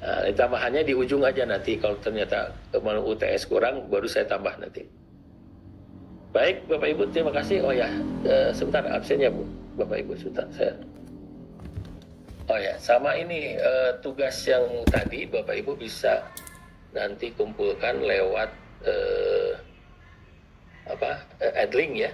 Nah, tambahannya di ujung aja nanti kalau ternyata UTS kurang baru saya tambah nanti. Baik Bapak Ibu terima kasih. Oh ya sebentar absennya Bu. Bapak Ibu sebentar saya. Oh ya sama ini tugas yang tadi Bapak Ibu bisa nanti kumpulkan lewat Adlink ya.